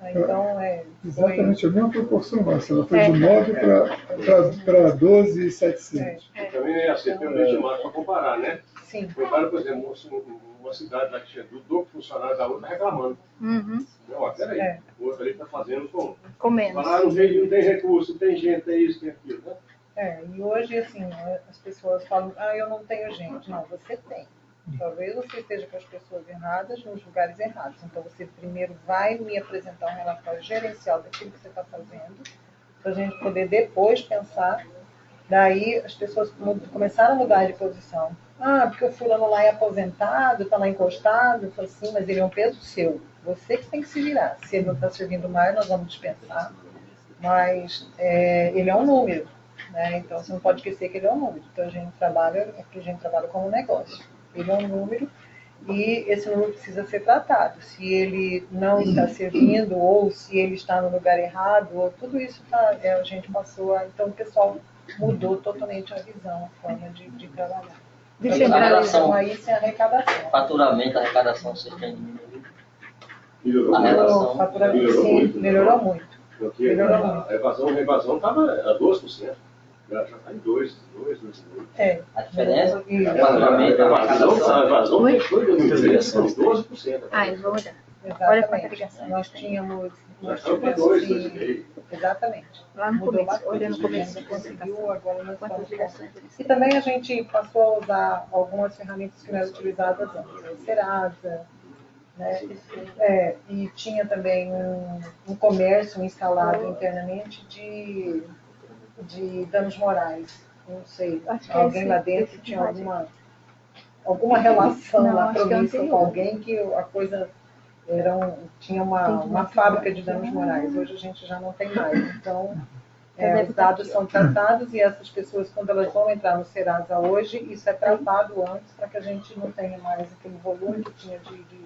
Então, exatamente a mesma proporção nossa. Ela foi de 9 para 12.700. Também é assim, tem um benchmark para comparar, né? Sim. Compara, por exemplo, uma cidade lá que tinha dobro funcionário da outra reclamando. Não, peraí, o outro ali está fazendo com menos. Não tem recurso, tem gente, tem isso, tem aquilo, né? E hoje, assim, as pessoas falam, eu não tenho gente. Não, você tem. Talvez você esteja com as pessoas erradas, nos lugares errados. Então, você primeiro vai me apresentar um relatório gerencial daquilo que você está fazendo, para a gente poder depois pensar. Daí, as pessoas começaram a mudar de posição. Porque o fulano lá é aposentado, está lá encostado. Eu falei assim, mas ele é um peso seu. Você que tem que se virar. Se ele não está servindo mais, nós vamos dispensar. Mas ele é um número, né? Então, você não pode esquecer que ele é um número. Então, a gente trabalha como negócio. Ele é um número e esse número precisa ser tratado. Se ele não está servindo ou se ele está no lugar errado, ou tudo isso a gente passou a... Então, o pessoal mudou totalmente a visão, a forma de trabalhar. Então, aí sem arrecadação. Faturamento, arrecadação, vocês têm diminuído? Melhorou muito. Porque a evasão estava a 12%. Já está em 2. A diferença? A evasão foi de 12%. Eles vão olhar. Olha quanta ligação. Nós tínhamos exatamente. Lá no começo, olhando no começo, conseguiu, agora nós estamos. E também a gente passou a usar algumas ferramentas que não eram utilizadas antes, o Serasa, né? E tinha também um comércio instalado internamente de danos morais. Não sei, alguém lá dentro tinha alguma relação lá promissa com alguém que a coisa tinha uma fábrica de danos morais. Hoje a gente já não tem mais. Então, os dados são tratados e essas pessoas, quando elas vão entrar no Serasa hoje, isso é tratado antes para que a gente não tenha mais aquele volume que tinha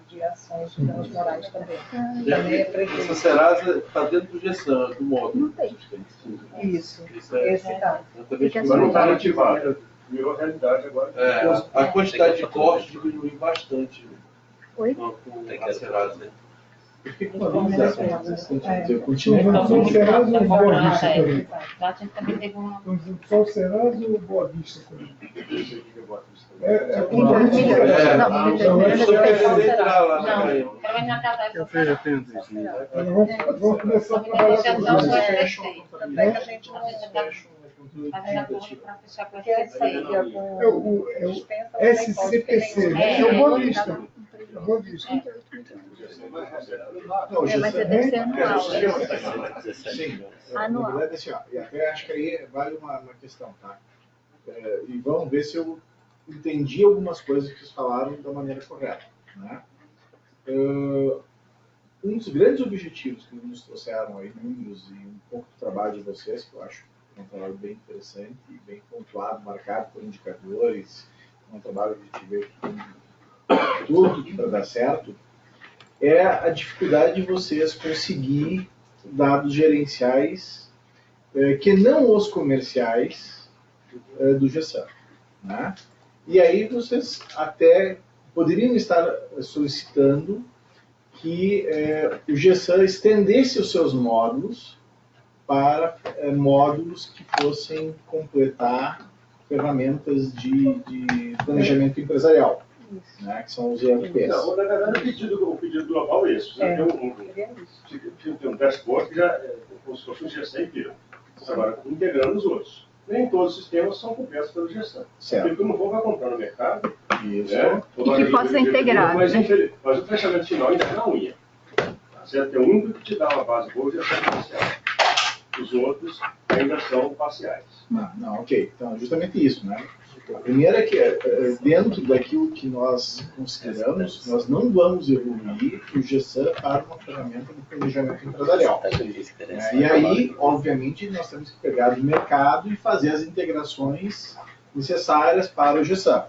de ações de danos morais também. Também é previsto. Essa Serasa está dentro do gestão, do módulo. Não tem. Isso, esse tá. Mas não está ativado. Virou realidade agora. A quantidade de cortes diminuiu bastante. Oi? Com a Serasa. Eu fiquei com uma dúvida. Eu continuo só o Serasa ou o Boa Vista também? Lá a gente também teve uma... Só o Serasa ou o Boa Vista também? Vamos começar a trabalhar SCPC, é o Boa Vista. Mas deve ser anual. Sim. Anual. Na verdade, assim, e até acho que aí vale uma questão, tá? E vamos ver se eu entendi algumas coisas que vocês falaram da maneira correta, né? Um dos grandes objetivos que nos trouxeram aí, números e um pouco do trabalho de vocês, que eu acho que é um trabalho bem interessante e bem pontuado, marcado por indicadores, um trabalho que a gente vê que tem tudo para dar certo, é a dificuldade de vocês conseguir dados gerenciais que não os comerciais do GESAM, né? E aí vocês até poderiam estar solicitando que o GESAM estendesse os seus módulos para módulos que fossem completar ferramentas de planejamento empresarial. né, que são os ERPs. Não, na verdade, o pedido global é esse. Você tem um dashboard que já é como se fosse um GSA inteiro. Agora, integrando os outros. Nem todos os sistemas são cobertos pelo GSA. Porque tu não vai comprar no mercado. Isso. Né, e que possa ser integrado. Mas o fechamento final ainda é na unha. Você tem um único que te dá uma base boa de acesso parcial. Os outros ainda são parciais. Não, ok. Então, justamente isso, né? A primeira é que, dentro daquilo que nós consideramos, nós não vamos evoluir o GSAM para uma ferramenta de planejamento empresarial. E aí, obviamente, nós temos que pegar do mercado e fazer as integrações necessárias para o GSAM.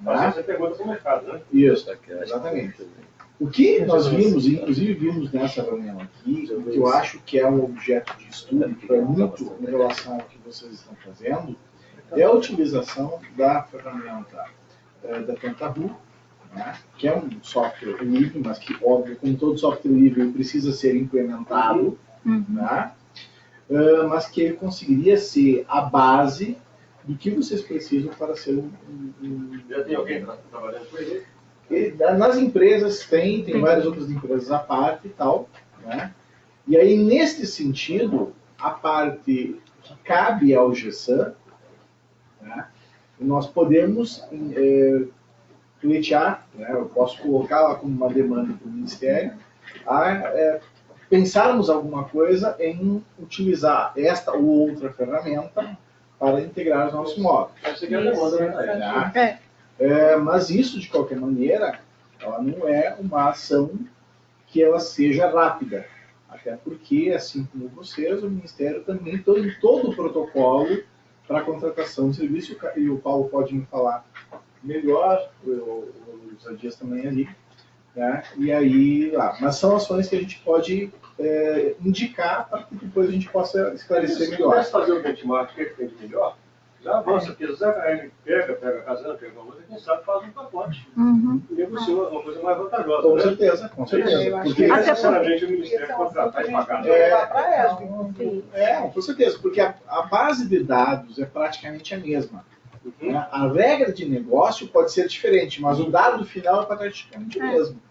Mas você pergunta para o mercado, né? Isso, exatamente. O que nós vimos, inclusive vimos nessa reunião aqui, que eu acho que é um objeto de estudo, que é muito em relação ao que vocês estão fazendo, é a utilização da ferramenta da Pentaho, né, que é um software livre, mas que, óbvio, como todo software livre, ele precisa ser implementado, né, mas que ele conseguiria ser a base do que vocês precisam para ser Já tem alguém trabalhando com ele? Nas empresas tem várias outras empresas à parte e tal, né? E aí, nesse sentido, a parte que cabe ao GSAM, né, nós podemos pleitear, né, eu posso colocá-la como uma demanda para o Ministério, pensarmos alguma coisa em utilizar esta ou outra ferramenta para integrar os nossos módulos. Essa aqui é a demanda, né? Mas isso, de qualquer maneira, ela não é uma ação que ela seja rápida. Até porque, assim como vocês, o Ministério também tem todo o protocolo para a contratação de serviço, e o Paulo pode me falar melhor, os dias também ali. Né? E aí, mas são ações que a gente pode indicar para que depois a gente possa esclarecer melhor. Se fazer o benchmark, o que tem de melhor? Já avança, porque a gente pega a casana, pega uma outra, quem sabe faz um pacote. E negocia uma coisa mais vantajosa. Com né? certeza, com certeza. Porque necessariamente o Ministério contratar e pagar. Com certeza, porque a base de dados é praticamente a mesma. Né? A regra de negócio pode ser diferente, mas o dado final é praticamente o mesmo.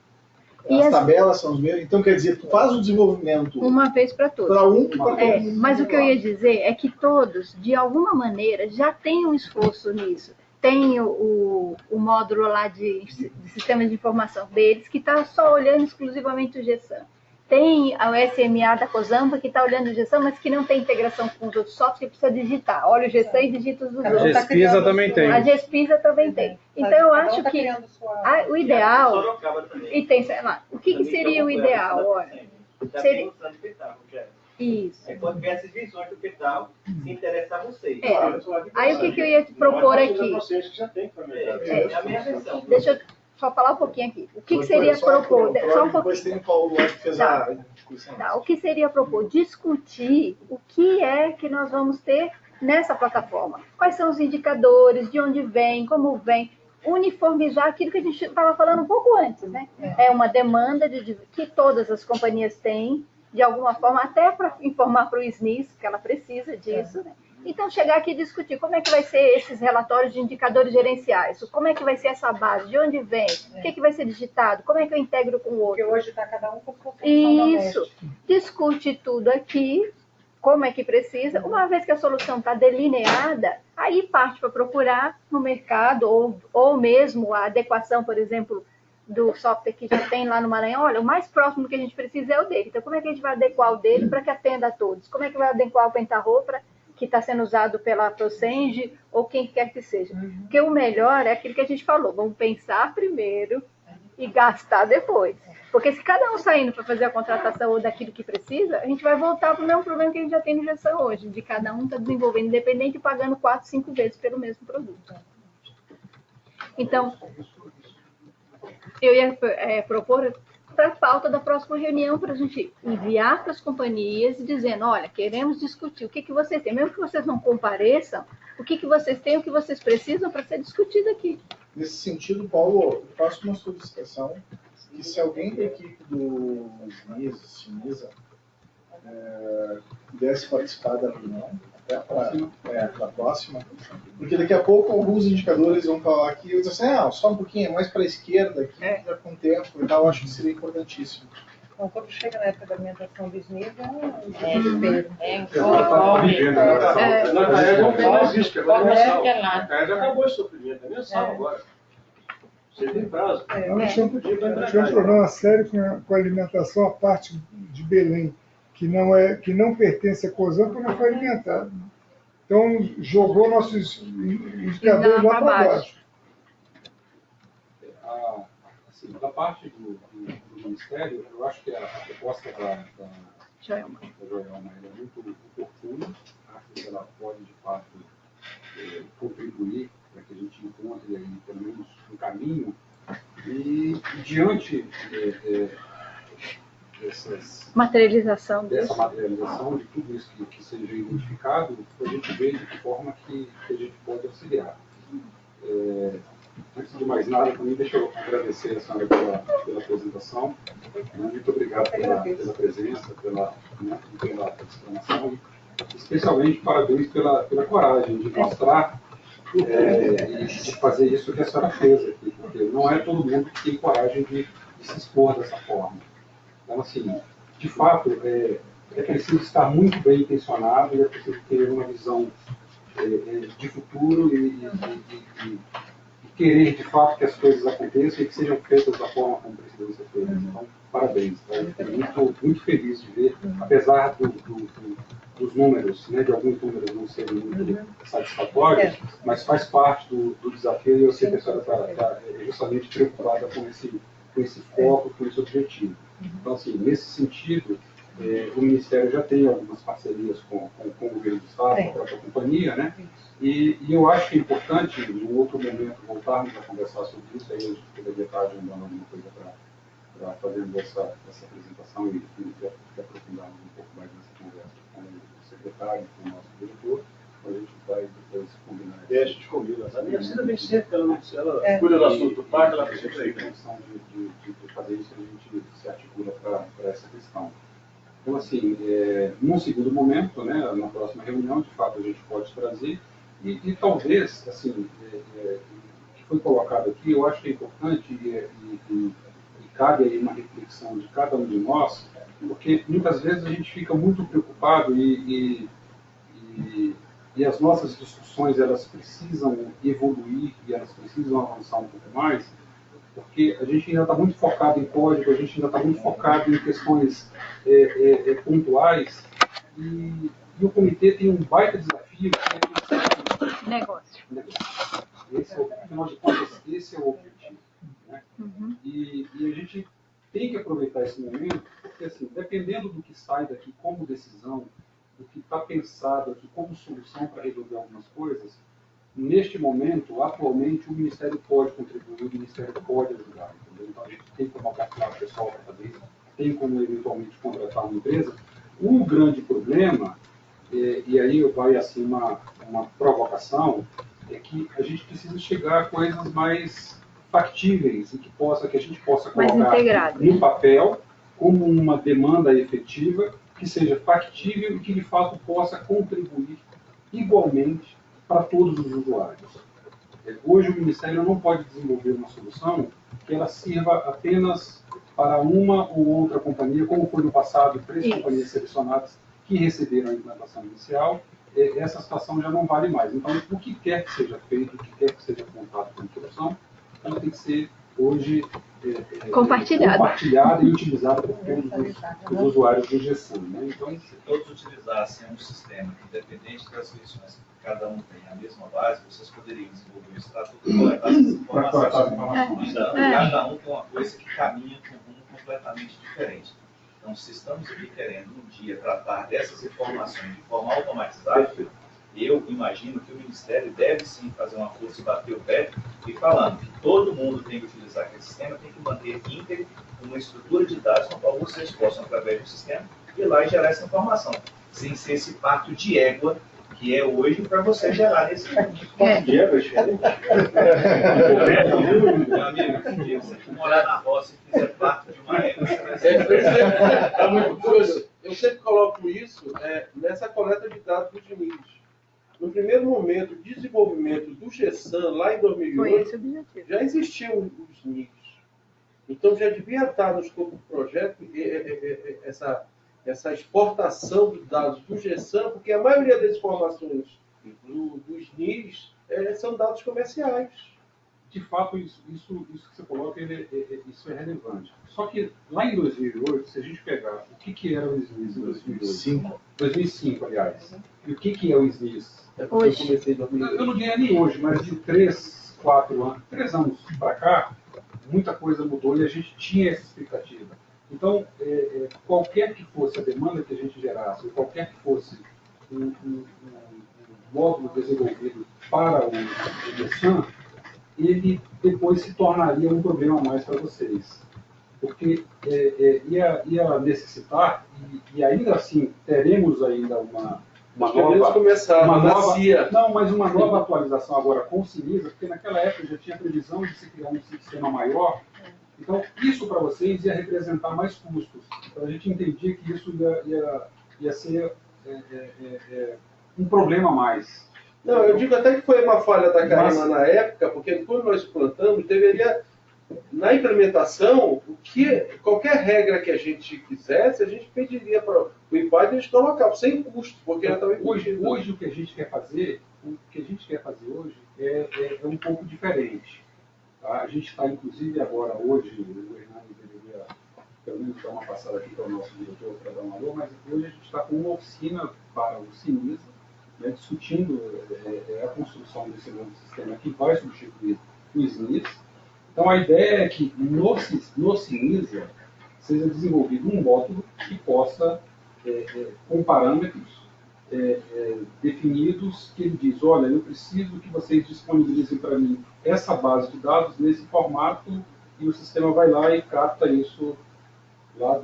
As tabelas são as mesmas. Então, quer dizer, tu faz o desenvolvimento uma vez para todos. Para um e para todos. Mas o que eu ia dizer é que todos, de alguma maneira, já têm um esforço nisso. Tem o módulo lá de sistemas de informação deles, que está só olhando exclusivamente o GSAM. Tem a SMA da COSAMPA, que está olhando o GSAM, mas que não tem integração com os outros softwares, que precisa digitar. Olha o GSAM e digita os outros. A GESPISA também tem. A GESPISA também tem. Então, eu acho que o ideal... E tem, sei lá, o que seria o ideal? Olha, seria... Isso. Aí pode ver essas visões do Petal se interessar a vocês. Aí o que eu ia te propor aqui? É a minha versão. Deixa eu só falar um pouquinho aqui. O que seria propor? Só um pouquinho. Depois tem o Paulo que fez a discussão. O que seria propor? Discutir o que é que nós vamos ter nessa plataforma. Quais são os indicadores, de onde vem, como vem. Uniformizar aquilo que a gente estava falando um pouco antes, né? É uma demanda que todas as companhias têm, de alguma forma, até para informar para o SNIS, que ela precisa disso, né? Então, chegar aqui e discutir como é que vai ser esses relatórios de indicadores gerenciais, como é que vai ser essa base, de onde vem, o que vai ser digitado, como é que eu integro com o outro. Porque hoje está cada um com a sua função. Isso, discute tudo aqui, como é que precisa. Uma vez que a solução está delineada, aí parte para procurar no mercado, ou mesmo a adequação, por exemplo, do software que já tem lá no Maranhão. Olha, o mais próximo que a gente precisa é o dele. Então, como é que a gente vai adequar o dele para que atenda a todos? Como é que vai adequar o Pentaho para que está sendo usado pela Procenge ou quem quer que seja? Porque o melhor é aquilo que a gente falou. Vamos pensar primeiro e gastar depois. Porque se cada um saindo para fazer a contratação ou daquilo que precisa, a gente vai voltar para o mesmo problema que a gente já tem no GSAM hoje, de cada um está desenvolvendo independente e pagando 4, 5 vezes pelo mesmo produto. Então, eu ia propor para a pauta da próxima reunião, para a gente enviar para as companhias e dizendo, olha, queremos discutir o que vocês têm, mesmo que vocês não compareçam, o que vocês têm, o que vocês precisam para ser discutido aqui. Nesse sentido, Paulo, eu faço uma solicitação que se alguém da equipe do SNISA pudesse participar da reunião, Para a próxima. Porque daqui a pouco alguns indicadores vão falar aqui, eu digo assim, só um pouquinho mais para a esquerda aqui, já com o tempo e tal, acho que seria importantíssimo. Bom, quando chega na época da alimentação bisnível, é um desespero. Já acabou esse sofrimento, é mensal agora. Você tem prazo. Nós tínhamos um problema sério com a alimentação, a parte de Belém, que não pertence a COSAN, porque não foi alimentada. Então, jogou nossos indicadores lá para baixo. Assim, da parte do Ministério, eu acho que a proposta da Joelma é muito oportuna. Acho que ela pode, de fato, contribuir para que a gente encontre aí, pelo menos, um caminho. E diante dessa materialização de tudo isso que seja identificado, a gente vê de que forma que a gente pode auxiliar. Antes de mais nada, também deixa eu agradecer a senhora pela apresentação. Muito obrigado pela presença, pela explanação. Especialmente, parabéns pela coragem de mostrar e de fazer isso que a senhora fez aqui, porque não é todo mundo que tem coragem de se expor dessa forma. Então, assim, de fato, é preciso estar muito bem intencionado e é preciso ter uma visão de futuro e querer, de fato, que as coisas aconteçam e que sejam feitas da forma como precisam ser feitas. Então, parabéns. Estou muito feliz de ver, apesar dos números, de alguns números não serem muito satisfatórios, mas faz parte do desafio e eu sei que a senhora está justamente preocupada com esse foco, com esse objetivo. Então, assim, nesse sentido, o Ministério já tem algumas parcerias com o governo do Estado, com a própria companhia, né? E eu acho que é importante, em outro momento, voltarmos a conversar sobre isso, aí a gente poderia estar agendando alguma coisa para fazermos essa apresentação e aprofundarmos um pouco mais nessa conversa com o secretário, com o nosso diretor, a gente vai depois combinar. A gente combina, sabe? A Cida vem sempre, ela cuida do assunto do parque, ela precisa aí. A questão de fazer isso, a gente se articula para essa questão. Então, assim, num segundo momento, né, na próxima reunião, de fato, a gente pode trazer, e talvez, assim, que foi colocado aqui, eu acho que é importante e cabe aí uma reflexão de cada um de nós, porque muitas vezes a gente fica muito preocupado e as nossas discussões, elas precisam evoluir e elas precisam avançar um pouco mais, porque a gente ainda está muito focado em código, a gente ainda está muito focado em questões pontuais, e o comitê tem um baita desafio, que é pensar negócio. Afinal de contas, esse é o objetivo. Né? E a gente tem que aproveitar esse momento, porque, assim, dependendo do que sai daqui como decisão, do que está pensado aqui como solução para resolver algumas coisas, neste momento, atualmente, o Ministério pode contribuir, o Ministério pode ajudar. Entendeu? Então, a gente tem como captar o pessoal para fazer isso, tem como, eventualmente, contratar uma empresa. O grande problema, e aí vai assim uma provocação, é que a gente precisa chegar a coisas mais factíveis e que a gente possa colocar no papel como uma demanda efetiva, que seja factível e que, de fato, possa contribuir igualmente para todos os usuários. Hoje, o Ministério não pode desenvolver uma solução que ela sirva apenas para uma ou outra companhia, como foi no passado, 3 companhias selecionadas que receberam a implantação inicial. Essa situação já não vale mais. Então, o que quer que seja feito, o que quer que seja apontado como solução, ela tem que ser, hoje, compartilhada e utilizada por todos os usuários de gestão. Né? Então, se todos utilizassem um sistema independente das soluções que cada um tem a mesma base, vocês poderiam desenvolver um estatuto e coletar essas informações. Cada um tem uma coisa que caminha com um rumo completamente diferente. Então, se estamos aqui querendo um dia tratar dessas informações de forma automatizada, eu imagino que o Ministério deve sim fazer uma força e bater o pé e falando que todo mundo tem que utilizar aquele sistema, tem que manter íntegro uma estrutura de dados com a qual vocês possam, através do sistema, ir lá e gerar essa informação, sem ser esse pacto de égua que é hoje para você gerar nesse mundo. De égua, meu amigo, se você morar na roça e fizer parte de uma égua, você vai ser... Tá muito doce. eu sempre coloco isso nessa coleta de dados dos NIS. No primeiro momento, o desenvolvimento do GESAN, lá em 2008, já existiam os NIS. Então, já devia estar no escopo do projeto essa exportação dos dados do GESAN, porque a maioria das informações dos NIS são dados comerciais. De fato, isso que você coloca, isso é relevante. Só que lá em 2008, se a gente pegar o que era o SNIS em 2005, aliás, e o que é o SNIS? Hoje. Eu não diria nem hoje, mas de 3 anos para cá, muita coisa mudou e a gente tinha essa expectativa. Então, qualquer que fosse a demanda que a gente gerasse, qualquer que fosse um módulo desenvolvido para o GESAN, ele depois se tornaria um problema a mais para vocês. Porque ia necessitar, e ainda assim teremos ainda uma nova atualização agora com o Sinisa, porque naquela época já tinha previsão de se criar um sistema maior. Então, isso para vocês ia representar mais custos. Então, a gente entendia que isso ia ser um problema a mais. Não, eu digo até que foi uma falha da Karima na época, porque quando nós implantamos, deveria, na implementação, qualquer regra que a gente quisesse, a gente pediria para o IPAD e eles colocavam, sem custo, porque ela estava hoje o que a gente quer fazer, hoje é um pouco diferente. Tá? A gente está, inclusive, agora, hoje, o Hernani deveria, pelo menos, dar uma passada aqui para o nosso diretor, para dar uma alô, mas hoje a gente está com uma oficina para o Sinisa, discutindo a construção desse novo sistema que vai substituir o SNIS. Então, a ideia é que no Sinisa seja desenvolvido um módulo que possa, com parâmetros definidos, que ele diz, olha, eu preciso que vocês disponibilizem para mim essa base de dados nesse formato, e o sistema vai lá e capta isso lá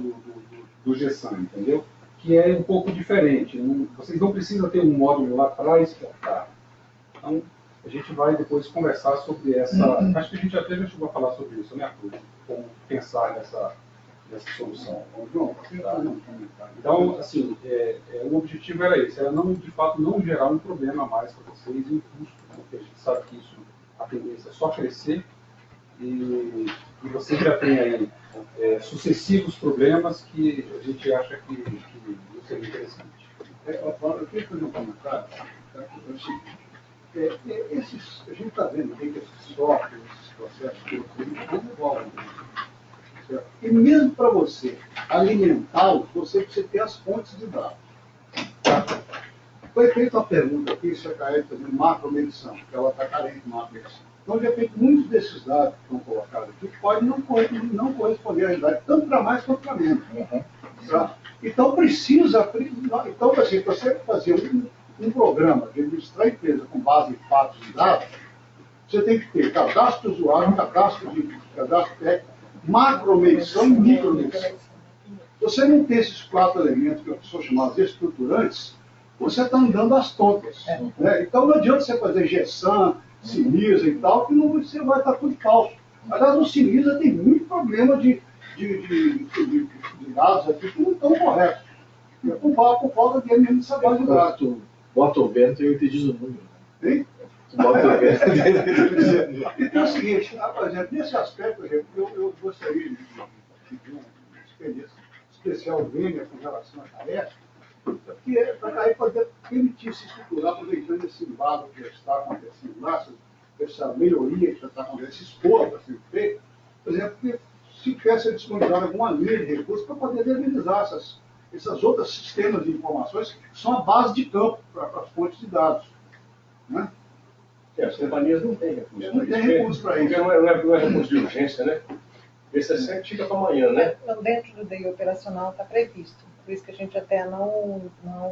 do GESAN, entendeu? Que é um pouco diferente. Vocês não precisam ter um módulo lá para exportar. Então, a gente vai depois conversar sobre essa... Acho que a gente até já chegou a falar sobre isso, né, Arthur? Como pensar nessa solução. Então, assim, o objetivo era esse, era de fato não gerar um problema a mais para vocês em custo, porque a gente sabe que isso, a tendência é só crescer, e vocês já têm aí sucessivos problemas que a gente acha que seria interessante. Eu queria fazer um comentário. É o seguinte, a gente está vendo que esses softwares, esses processos, eles não evoluem. E mesmo para você alimentá-los, você precisa ter as fontes de dados. Foi feita uma pergunta aqui se a CAE fazendo macro-medição, que ela está carente de macro-medição. Então, de repente, muitos desses dados que estão colocados aqui podem não corresponder à realidade, tanto para mais quanto para menos. Tá? Então, então, assim, para você fazer um programa de administrar a empresa com base em fatos e dados, você tem que ter cadastro do usuário, cadastro técnico, macro-medição e micro-medição. Se você não tem esses 4 elementos que eu sou chamados estruturantes, você está andando às tontas. Né? Então, não adianta você fazer GESAN, Sinisa e tal, que você vai estar tudo falso. Aliás, o Sinisa tem muito problema de dados aqui que não estão corretos. Por falta de elemento dessa base de dados. Bota o vento e eu entendi o número. Hein? Bota o vento e eu entendi o número. Então é o seguinte, por exemplo, nesse aspecto, eu gostaria de pedir uma experiência especial minha com relação à tarefa, que é para aí poder permitir se estruturar, aproveitando esse embalo que está acontecendo lá, essa melhoria que já está acontecendo, esse esforço que está sendo feito, por exemplo, que se tivesse disponibilizado alguma linha de recursos para poder viabilizar esses outros sistemas de informações que são a base de campo para as fontes de dados. Né? As companhias não têm recursos. Não tem recursos para isso. Não é recurso de urgência, né? Esse sempre fica para amanhã, né? Dentro do DI operacional está previsto. Por isso que a gente até não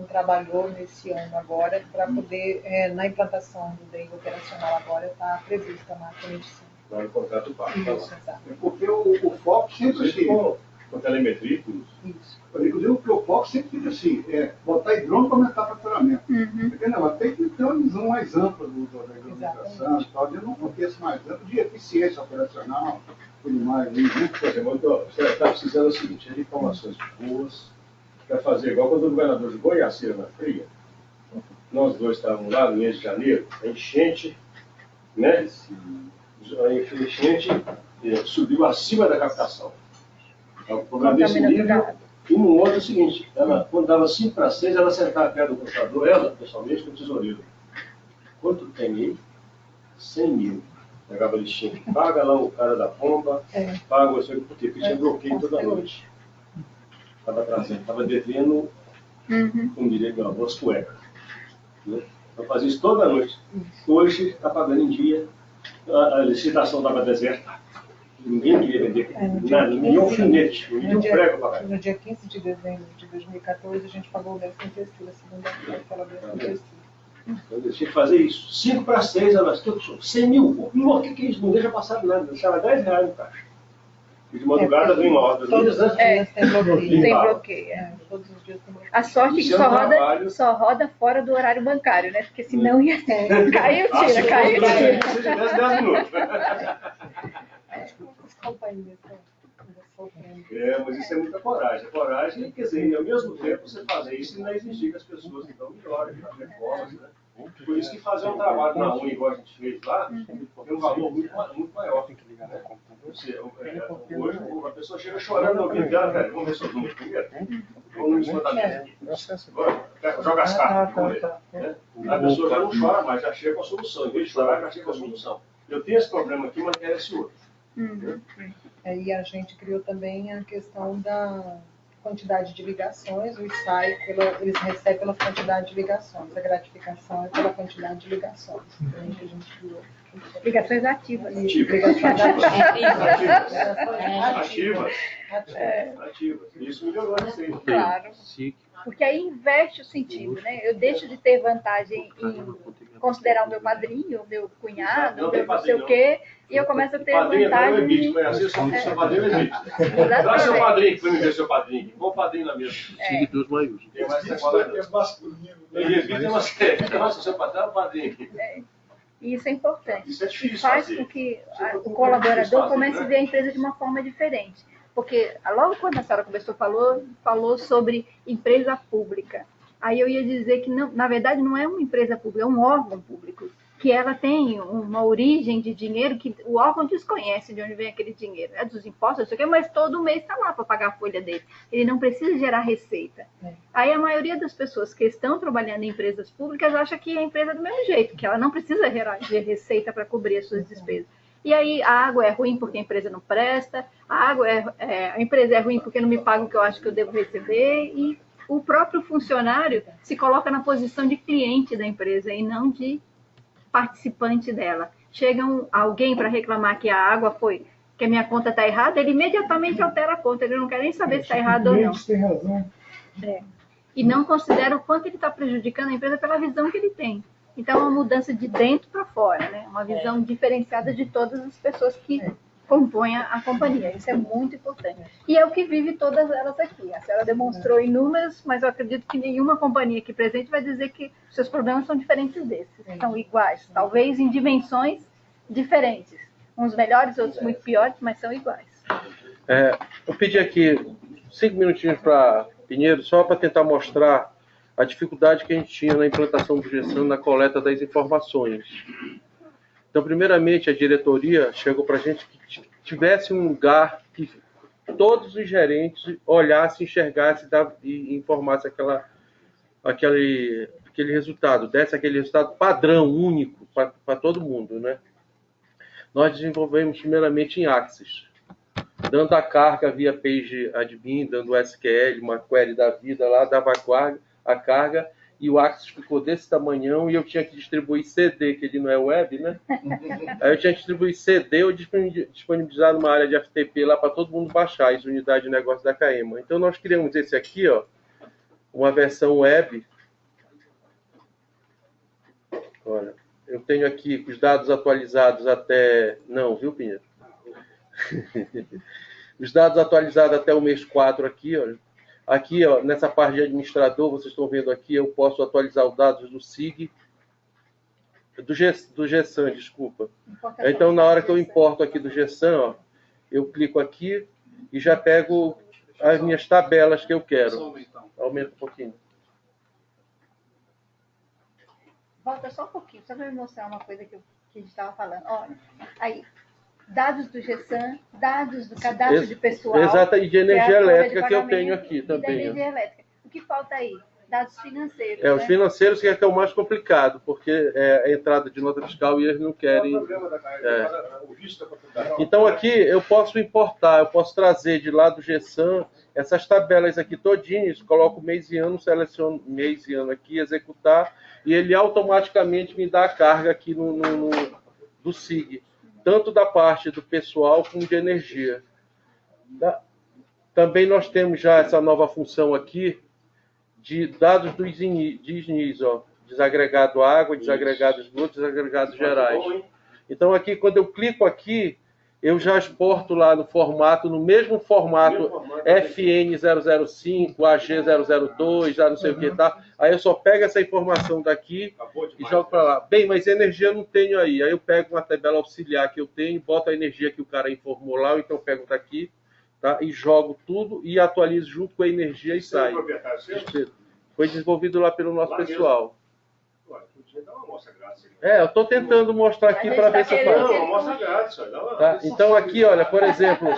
trabalhou nesse ano agora, para poder, na implantação do DI operacional agora, está prevista a macro-medição. Lá no contrato pago. Isso, exato. Porque o foco sempre assim. Com telemetria. Isso. Inclusive, o foco sempre fica assim, botar hidrômetro para aumentar o faturamento. Porque não, tem que ter uma visão mais ampla da implementação, tal, de um contexto mais amplo de eficiência operacional, tudo mais. Por exemplo, você está precisando do seguinte, de informações boas, para fazer igual quando o governador jogou Iacira na fria. Nós dois estávamos lá no mês de janeiro, a enchente, né? A enchente subiu acima da captação. Então, o problema desse nível. E no outro é o seguinte, quando dava 5 para 6, ela sentava perto do contador, ela, pessoalmente, com o tesoureiro. Quanto tem aí? 100 mil. Pegava a listinha, paga lá o cara da pomba, paga o seu, porque tinha bloqueio toda noite. Estava trazendo, estava devendo, como diria meu avô, as cuecas. Né? Eu fazia isso toda noite. Hoje está pagando em dia, a licitação estava deserta. Ninguém queria vender nada, nem alfinete, nem prego para pagar. No dia 15 de dezembro de 2014, a gente pagou o 10º terceiro, a segunda-feira, aquela 10º terceiro. Eu tinha que fazer isso. 5 para 6, elas tudo 100 mil. Pô, o que é isso? Não deixa passar nada. Deixava 10 reais no caixa. E de madrugada vem uma ordem. Todos os dias tem bloqueio. Tem bloqueio. Todos os dias tem bloqueio. A sorte é que só roda fora do horário bancário, né? Porque senão ia caiu, tira, caiu, tira. Se tivesse 10 minutos. As companhias mas isso é muita coragem. Coragem, quer dizer, ao mesmo tempo você fazer isso e não exigir que as pessoas então melhorem, fazer reformas, né? Por isso que fazer um trabalho na unha, igual a gente fez lá, tem um valor muito maior. Né? Hoje a pessoa chega chorando no ouvido dela, velho, vamos ver seus números primeiro. Vamos em cima da mesa aqui. Joga as cartas, vamos ver. Né? A pessoa já não chora mais, já chega com a solução. Em vez de chorar, já chega com a solução. Eu tenho esse problema aqui, mas quero esse outro. E a gente criou também a questão da quantidade de ligações, o SAI, eles recebem pela quantidade de ligações, a gratificação é pela quantidade de ligações. Então, a gente criou. Ligações ativas. Ligações ativas. Isso melhorou a receita. Claro. Porque aí inverte o sentido, né? Eu deixo de ter vantagem em considerar o meu padrinho, o meu cunhado, o meu não sei o quê, e eu começo a ter vantagem. Seu padrinho é evite. Traz seu padrinho, que foi me ver seu padrinho. Bom padrinho na mesa. Seguidores maiúsculos. Tem mais que masculino. Evita mais seu padrinho. E isso é importante. Isso é difícil faz com que o colaborador comece a ver a empresa de uma forma diferente. Porque logo quando a senhora começou, falou sobre empresa pública. Aí eu ia dizer que, não, na verdade, não é uma empresa pública, é um órgão público. Que ela tem uma origem de dinheiro que o órgão desconhece de onde vem aquele dinheiro. É dos impostos, não sei o quê, mas todo mês está lá para pagar a folha dele. Ele não precisa gerar receita. Aí a maioria das pessoas que estão trabalhando em empresas públicas acha que a empresa é do mesmo jeito, que ela não precisa gerar receita para cobrir as suas despesas. E aí a água é ruim porque a empresa não presta, a empresa é ruim porque não me paga o que eu acho que eu devo receber, e o próprio funcionário se coloca na posição de cliente da empresa e não de participante dela. Chega alguém para reclamar que a água que a minha conta está errada, ele imediatamente altera a conta, ele não quer nem saber se está errado ou não. Tem razão. E não considera o quanto ele está prejudicando a empresa pela visão que ele tem. Então, é uma mudança de dentro para fora, né? Uma visão diferenciada de todas as pessoas que compõem a companhia. Isso é muito importante. E é o que vive todas elas aqui. A senhora demonstrou em números, mas eu acredito que nenhuma companhia aqui presente vai dizer que seus problemas são diferentes desses. São iguais. Talvez em dimensões diferentes. Uns melhores, outros muito piores, mas são iguais. Eu pedi aqui 5 minutinhos para Pinheiro, só para tentar mostrar a dificuldade que a gente tinha na implantação do GESAM, na coleta das informações. Então, primeiramente, a diretoria chegou para a gente que tivesse um lugar que todos os gerentes olhassem, enxergassem e informassem aquele resultado, desse aquele resultado padrão, único, para todo mundo, né? Nós desenvolvemos primeiramente em Axis, dando a carga via Page Admin, dando o SQL, uma query da vida lá, dava a carga, e o Axis ficou desse tamanhão, e eu tinha que distribuir CD, que ele não é web, né? Aí eu tinha que distribuir CD, ou disponibilizar numa área de FTP lá para todo mundo baixar, as unidades de negócio da Caema. Então nós criamos esse aqui, ó, uma versão web. Olha, eu tenho aqui os dados atualizados até... Não, viu, Pinheiro? Os dados atualizados até o mês 4 aqui, ó. Aqui, ó, nessa parte de administrador, vocês estão vendo aqui, eu posso atualizar os dados do SIG, do GESAM, desculpa. Então, na hora que eu importo aqui do GESAM, ó, eu clico aqui e já pego as minhas tabelas que eu quero. Aumenta um pouquinho. Volta só um pouquinho, só para me mostrar uma coisa que a gente estava falando. Olha, aí, dados do GESAM, dados do cadastro de pessoal. Exato, e de energia elétrica que eu tenho aqui também. E da energia elétrica. O que falta aí? Dados financeiros. Os financeiros que é o mais complicado, porque é a entrada de nota fiscal e eles não querem. Então aqui eu posso importar, eu posso trazer de lá do GESAM essas tabelas aqui todinhas, coloco mês e ano, seleciono mês e ano aqui, executar, e ele automaticamente me dá a carga aqui do SIG, tanto da parte do pessoal como de energia. Também nós temos já essa nova função aqui, de dados dos DIS, ó, desagregado água, desagregado esgoto, desagregados gerais. Então aqui, quando eu clico aqui, eu já exporto lá no mesmo formato FN005, AG002, já não sei o que tá. Aí eu só pego essa informação daqui e jogo para lá. Bem, mas energia eu não tenho aí. Aí eu pego uma tabela auxiliar que eu tenho, boto a energia que o cara informou lá, ou então eu pego daqui, tá? E jogo tudo e atualizo junto com a energia e sai. Foi desenvolvido lá pelo nosso pessoal. Eu estou tentando mostrar aqui para ver se eu faço. Não, mostra grátis. Tá? Então aqui, olha, por exemplo,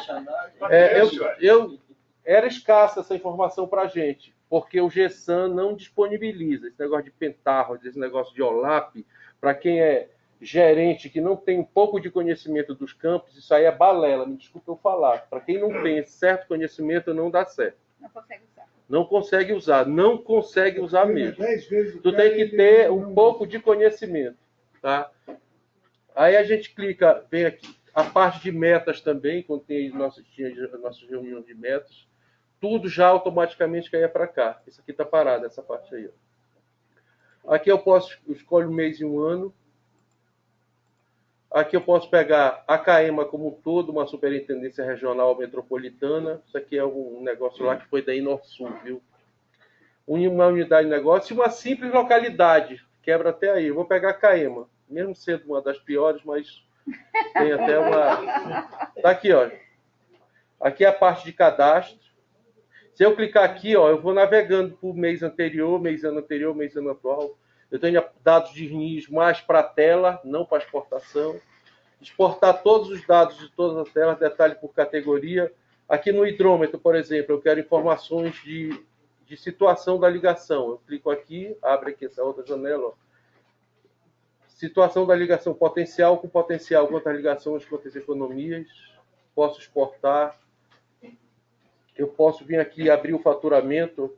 era escassa essa informação para a gente, porque o GESAM não disponibiliza esse negócio de pentarrods, esse negócio de OLAP, para quem é gerente que não tem um pouco de conhecimento dos campos, isso aí é balela, me desculpe eu falar. Para quem não tem esse certo conhecimento, não dá certo. Não consegue usar. Não consegue usar mesmo. Tu tem que ter um pouco de conhecimento. Tá? Aí a gente clica, vem aqui, a parte de metas também, quando tem nossas reuniões de metas, tudo já automaticamente caia para cá. Isso aqui está parado, essa parte aí. Ó. Aqui eu escolho um mês e um ano. Aqui eu posso pegar a CAEMA como um todo, uma superintendência regional metropolitana. Isso aqui é um negócio lá que foi da Inorsul, viu? Uma unidade de negócio e uma simples localidade. Quebra até aí. Eu vou pegar a CAEMA, mesmo sendo uma das piores, mas tem até uma... Tá aqui, ó. Aqui é a parte de cadastro. Se eu clicar aqui, ó, eu vou navegando por mês anterior, mês ano anterior, mês ano atual. Eu tenho dados de RNIS mais para a tela, não para exportação. Exportar todos os dados de todas as telas, detalhe por categoria. Aqui no hidrômetro, por exemplo, eu quero informações de situação da ligação. Eu clico aqui, abre aqui essa outra janela. Ó. Situação da ligação potencial com potencial, quantas ligações, quantas economias. Posso exportar. Eu posso vir aqui e abrir o faturamento.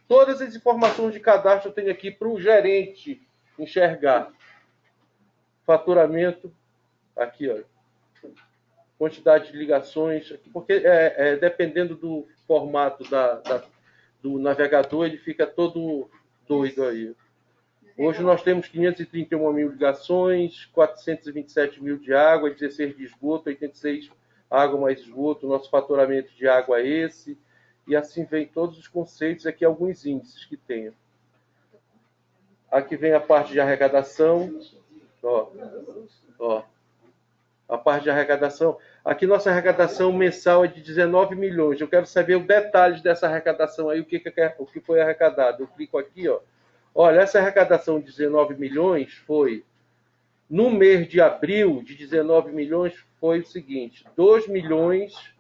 Todas as informações de cadastro eu tenho aqui para o gerente enxergar. Faturamento, aqui, ó. Quantidade de ligações, porque dependendo do formato do navegador, ele fica todo doido aí. Hoje nós temos 531 mil ligações, 427 mil de água, 16 de esgoto, 86 água mais esgoto. Nosso faturamento de água é esse. E assim vem todos os conceitos, aqui alguns índices que tenho. Aqui vem a parte de arrecadação. Ó. A parte de arrecadação. Aqui nossa arrecadação mensal é de 19 milhões. Eu quero saber os detalhes dessa arrecadação aí, o que foi arrecadado. Eu clico aqui, ó. Olha, essa arrecadação de 19 milhões foi, no mês de abril, de 19 milhões, foi o seguinte, 2 milhões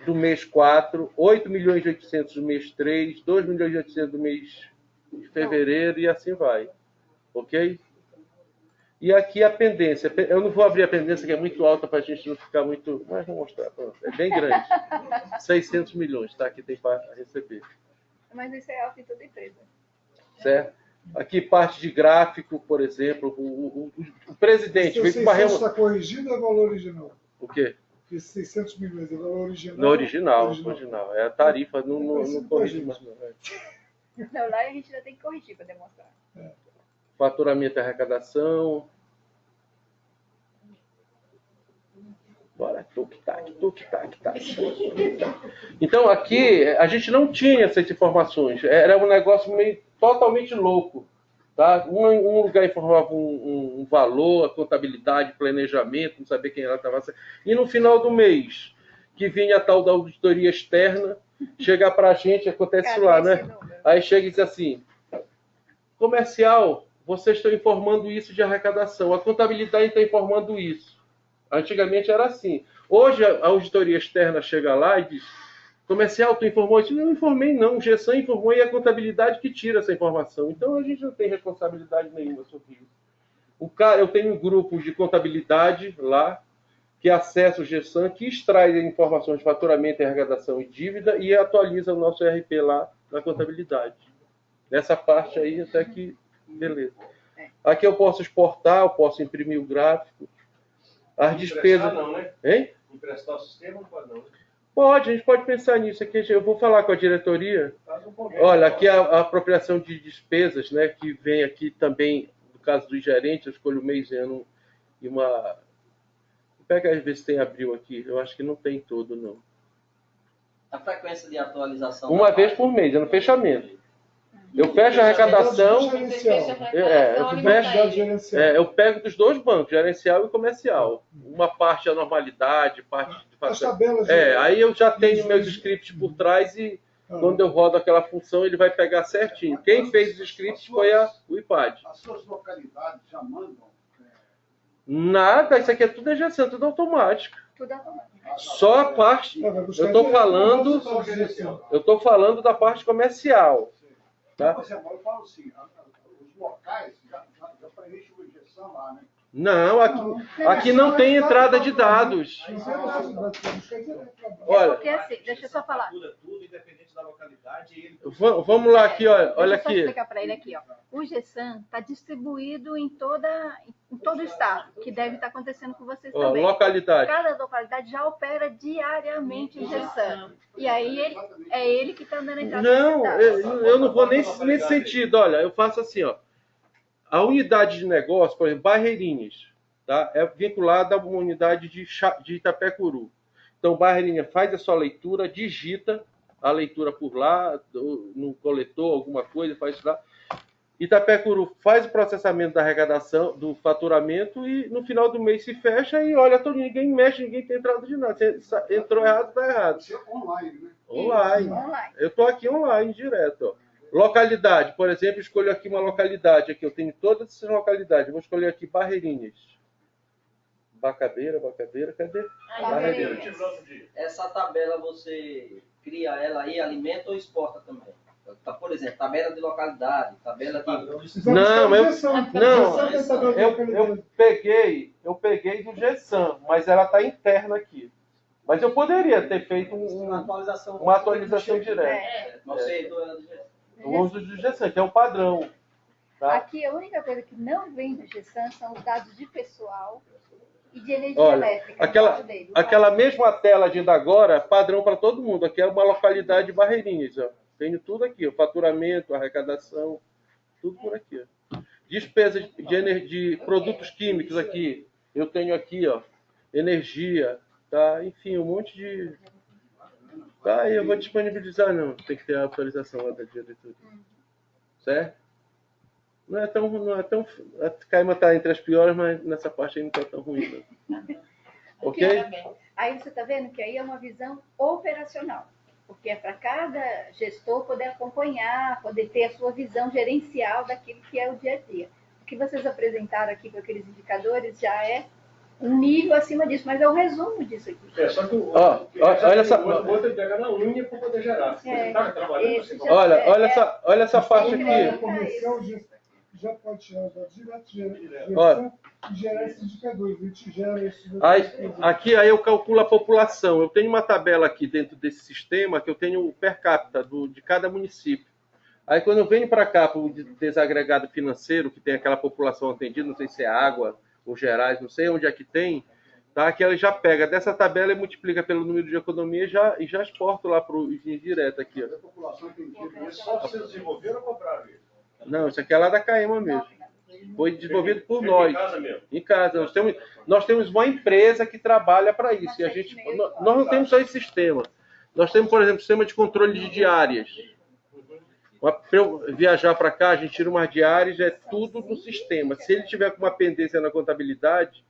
do mês 4, 8 milhões e 800 do mês 3, 2 milhões e 800 do mês de fevereiro e assim vai. Ok? E aqui a pendência. Eu não vou abrir a pendência, que é muito alta para a gente não ficar muito... Mas vou mostrar. É bem grande. 600 milhões, tá? Que tem para receber. Mas isso é alto em toda empresa. Certo? Aqui parte de gráfico, por exemplo. O presidente... O 600 está corrigido ou é valor original? O quê? Esse 600 milhões é valor original? No original. É a tarifa, não corrige mais. Não, lá a gente ainda tem que corrigir para demonstrar. Faturamento e arrecadação. Bora, tuc-tac. Então, aqui, a gente não tinha essas informações. Era um negócio meio totalmente louco. Tá? Um lugar informava um valor, a contabilidade, planejamento, não sabia quem ela estava. E no final do mês, que vinha a tal da auditoria externa, chegar para a gente, acontece lá, né? Aí chega e diz assim, comercial, vocês estão informando isso de arrecadação, a contabilidade está informando isso. Antigamente era assim. Hoje a auditoria externa chega lá e diz, comercial, tu informou isso? Não informei não, o GESAM informou e é a contabilidade que tira essa informação. Então a gente não tem responsabilidade nenhuma sobre isso. Eu tenho um grupo de contabilidade lá, que acessa o GESAM, que extrai informações de faturamento, arrecadação e dívida e atualiza o nosso ERP lá na contabilidade. Nessa parte aí até que, beleza. Aqui eu posso exportar, eu posso imprimir o gráfico. As despesas... não, né? Hein? Emprestar o sistema não pode não, né? Pode, a gente pode pensar nisso aqui. Eu vou falar com a diretoria. Olha, aqui a apropriação de despesas, né, que vem aqui também, no caso do gerente, eu escolho o mês e ano e uma... Pega às vezes tem abril aqui, eu acho que não tem todo, não. A frequência de atualização... Uma vez por mês, é no fechamento. Eu fecho a arrecadação... Eu pego dos dois bancos, gerencial e comercial. Uma parte é a normalidade, parte de tabelas. Aí eu já tenho meus scripts por trás e quando eu rodo aquela função, ele vai pegar certinho. Quem fez os scripts foi o IPAD. As suas localidades já mandam? Nada, isso aqui é tudo EGESAM, tudo automático. Tudo automático. Só a parte... Eu estou falando da parte comercial. Tá? Eu falo assim, os locais já preenchem o GESAM lá, né? Não, aqui não tem entrada de dados. Olha, porque assim, deixa eu só falar. Tudo, independente da localidade. Olha lá aqui, olha aqui. Deixa eu só explicar para ele aqui, ó. O GESAM está distribuído em todo o estado, que deve estar acontecendo com vocês também. Localidade. Cada localidade já opera diariamente o GESAM. E aí é ele que está dando a entrada. Não, eu não vou nesse sentido. Olha, eu faço assim, ó. A unidade de negócio, por exemplo, Barreirinhas, tá? É vinculada a uma unidade de Itapecuru. Então, Barreirinha faz a sua leitura, digita a leitura por lá, no coletor, alguma coisa, faz isso lá. Itapecuru faz o processamento da arrecadação, do faturamento e no final do mês se fecha e olha, ninguém mexe, ninguém tem entrada de nada. Você entrou errado, está errado. Isso é online, né? Online. Eu estou aqui online, direto, ó. Localidade, por exemplo, escolho aqui uma localidade. Aqui eu tenho todas essas localidades. Eu vou escolher aqui Barreirinhas. Bacabeira, cadê? Barreirinhas. Essa tabela você cria ela aí, alimenta ou exporta também? Por exemplo, tabela de localidade, tabela de... Eu peguei do GESAM, mas ela está interna aqui. Mas eu poderia ter feito uma atualização direta. O uso do GESAM, que é um padrão. Tá? Aqui a única coisa que não vem do GESAM são os dados de pessoal e de energia elétrica. Aquela mesma tela de agora, padrão para todo mundo. Aqui é uma localidade de Barreirinhas. Ó. Tenho tudo aqui, ó, faturamento, arrecadação, tudo por aqui. Ó. Despesa de produtos químicos aqui. Eu tenho aqui, ó, energia, tá? Enfim, um monte de... Tá, eu vou disponibilizar, não. Tem que ter a atualização lá da diretoria. Certo? Não é tão... A Caima está entre as piores, mas nessa parte aí não está tão ruim, não. Ok? Aí você está vendo que aí é uma visão operacional. Porque é para cada gestor poder acompanhar, poder ter a sua visão gerencial daquilo que é o dia a dia. O que vocês apresentaram aqui com aqueles indicadores já é um nível acima disso, mas é o resumo disso aqui. Só que olha essa... O outro ele pega na unha para poder gerar. Olha essa parte aqui. Já pode tirar os dados direto e gerar esses indicadores. A gente gera esses aqui aí eu calculo a população. Eu tenho uma tabela aqui dentro desse sistema que eu tenho o per capita de cada município. Aí quando eu venho para cá, para o desagregado financeiro, que tem aquela população atendida, não sei se é água ou Gerais, não sei onde é que tem, tá? Que ela já pega dessa tabela e multiplica pelo número de economia e já exporta lá para o direto aqui. Ó. A população atendida, só vocês desenvolveram ou compraram isso? Não, isso aqui é lá da Caima mesmo. Foi desenvolvido por nós. Em casa mesmo? Em casa. Nós temos uma empresa que trabalha para isso. E nós não temos só esse sistema. Nós temos, por exemplo, sistema de controle de diárias. Para eu viajar para cá, a gente tira umas diárias, é tudo no sistema. Se ele tiver com uma pendência na contabilidade,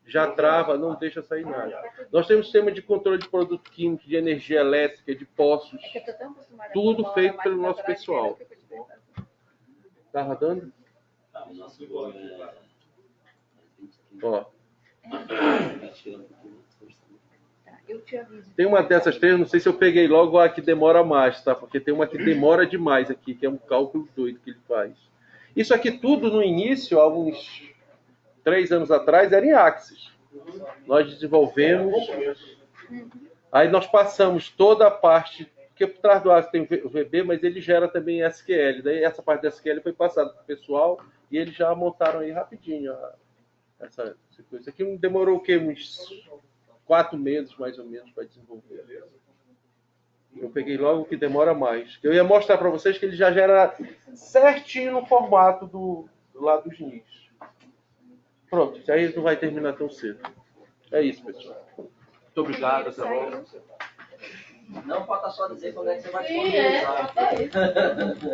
já trava, não deixa sair nada. Nós temos sistema de controle de produto químico, de energia elétrica, de poços, tudo feito pelo nosso pessoal. Tá rodando? Ó. Tem uma dessas três, não sei se eu peguei logo a que demora mais, tá? Porque tem uma que demora demais aqui, que é um cálculo doido que ele faz. Isso aqui tudo no início, há uns 3 anos atrás, era em Axis. Nós desenvolvemos, aí nós passamos toda a parte, porque por trás do Axis tem o VB, mas ele gera também SQL. Daí essa parte da SQL foi passada para o pessoal e eles já montaram aí rapidinho essa coisa. Isso aqui demorou o quê? Uns 4 meses, mais ou menos, para desenvolver. Eu peguei logo o que demora mais. Eu ia mostrar para vocês que ele já gera certinho no formato do lado dos NIS. Pronto, aí não vai terminar tão cedo. É isso, pessoal. Muito obrigado. Até logo. Não falta só dizer quando é que você vai responder.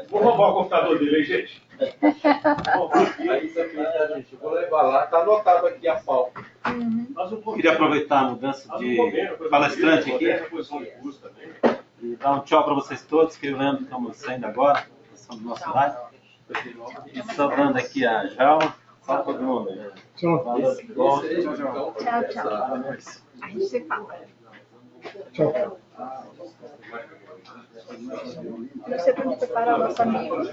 Vou roubar o computador dele, hein, gente? Aí isso aqui, tá, gente? Eu vou levar lá. Está anotado aqui a pauta. Queria aproveitar a mudança de palestrante aqui e dar um tchau para vocês todos, que eu lembro que estamos saindo agora, são do nosso lado. E só dando aqui a Jalma, só todo mundo. Tchau. Tchau, tchau. A gente se fala. Tchau. Você pode preparar o nosso amigo,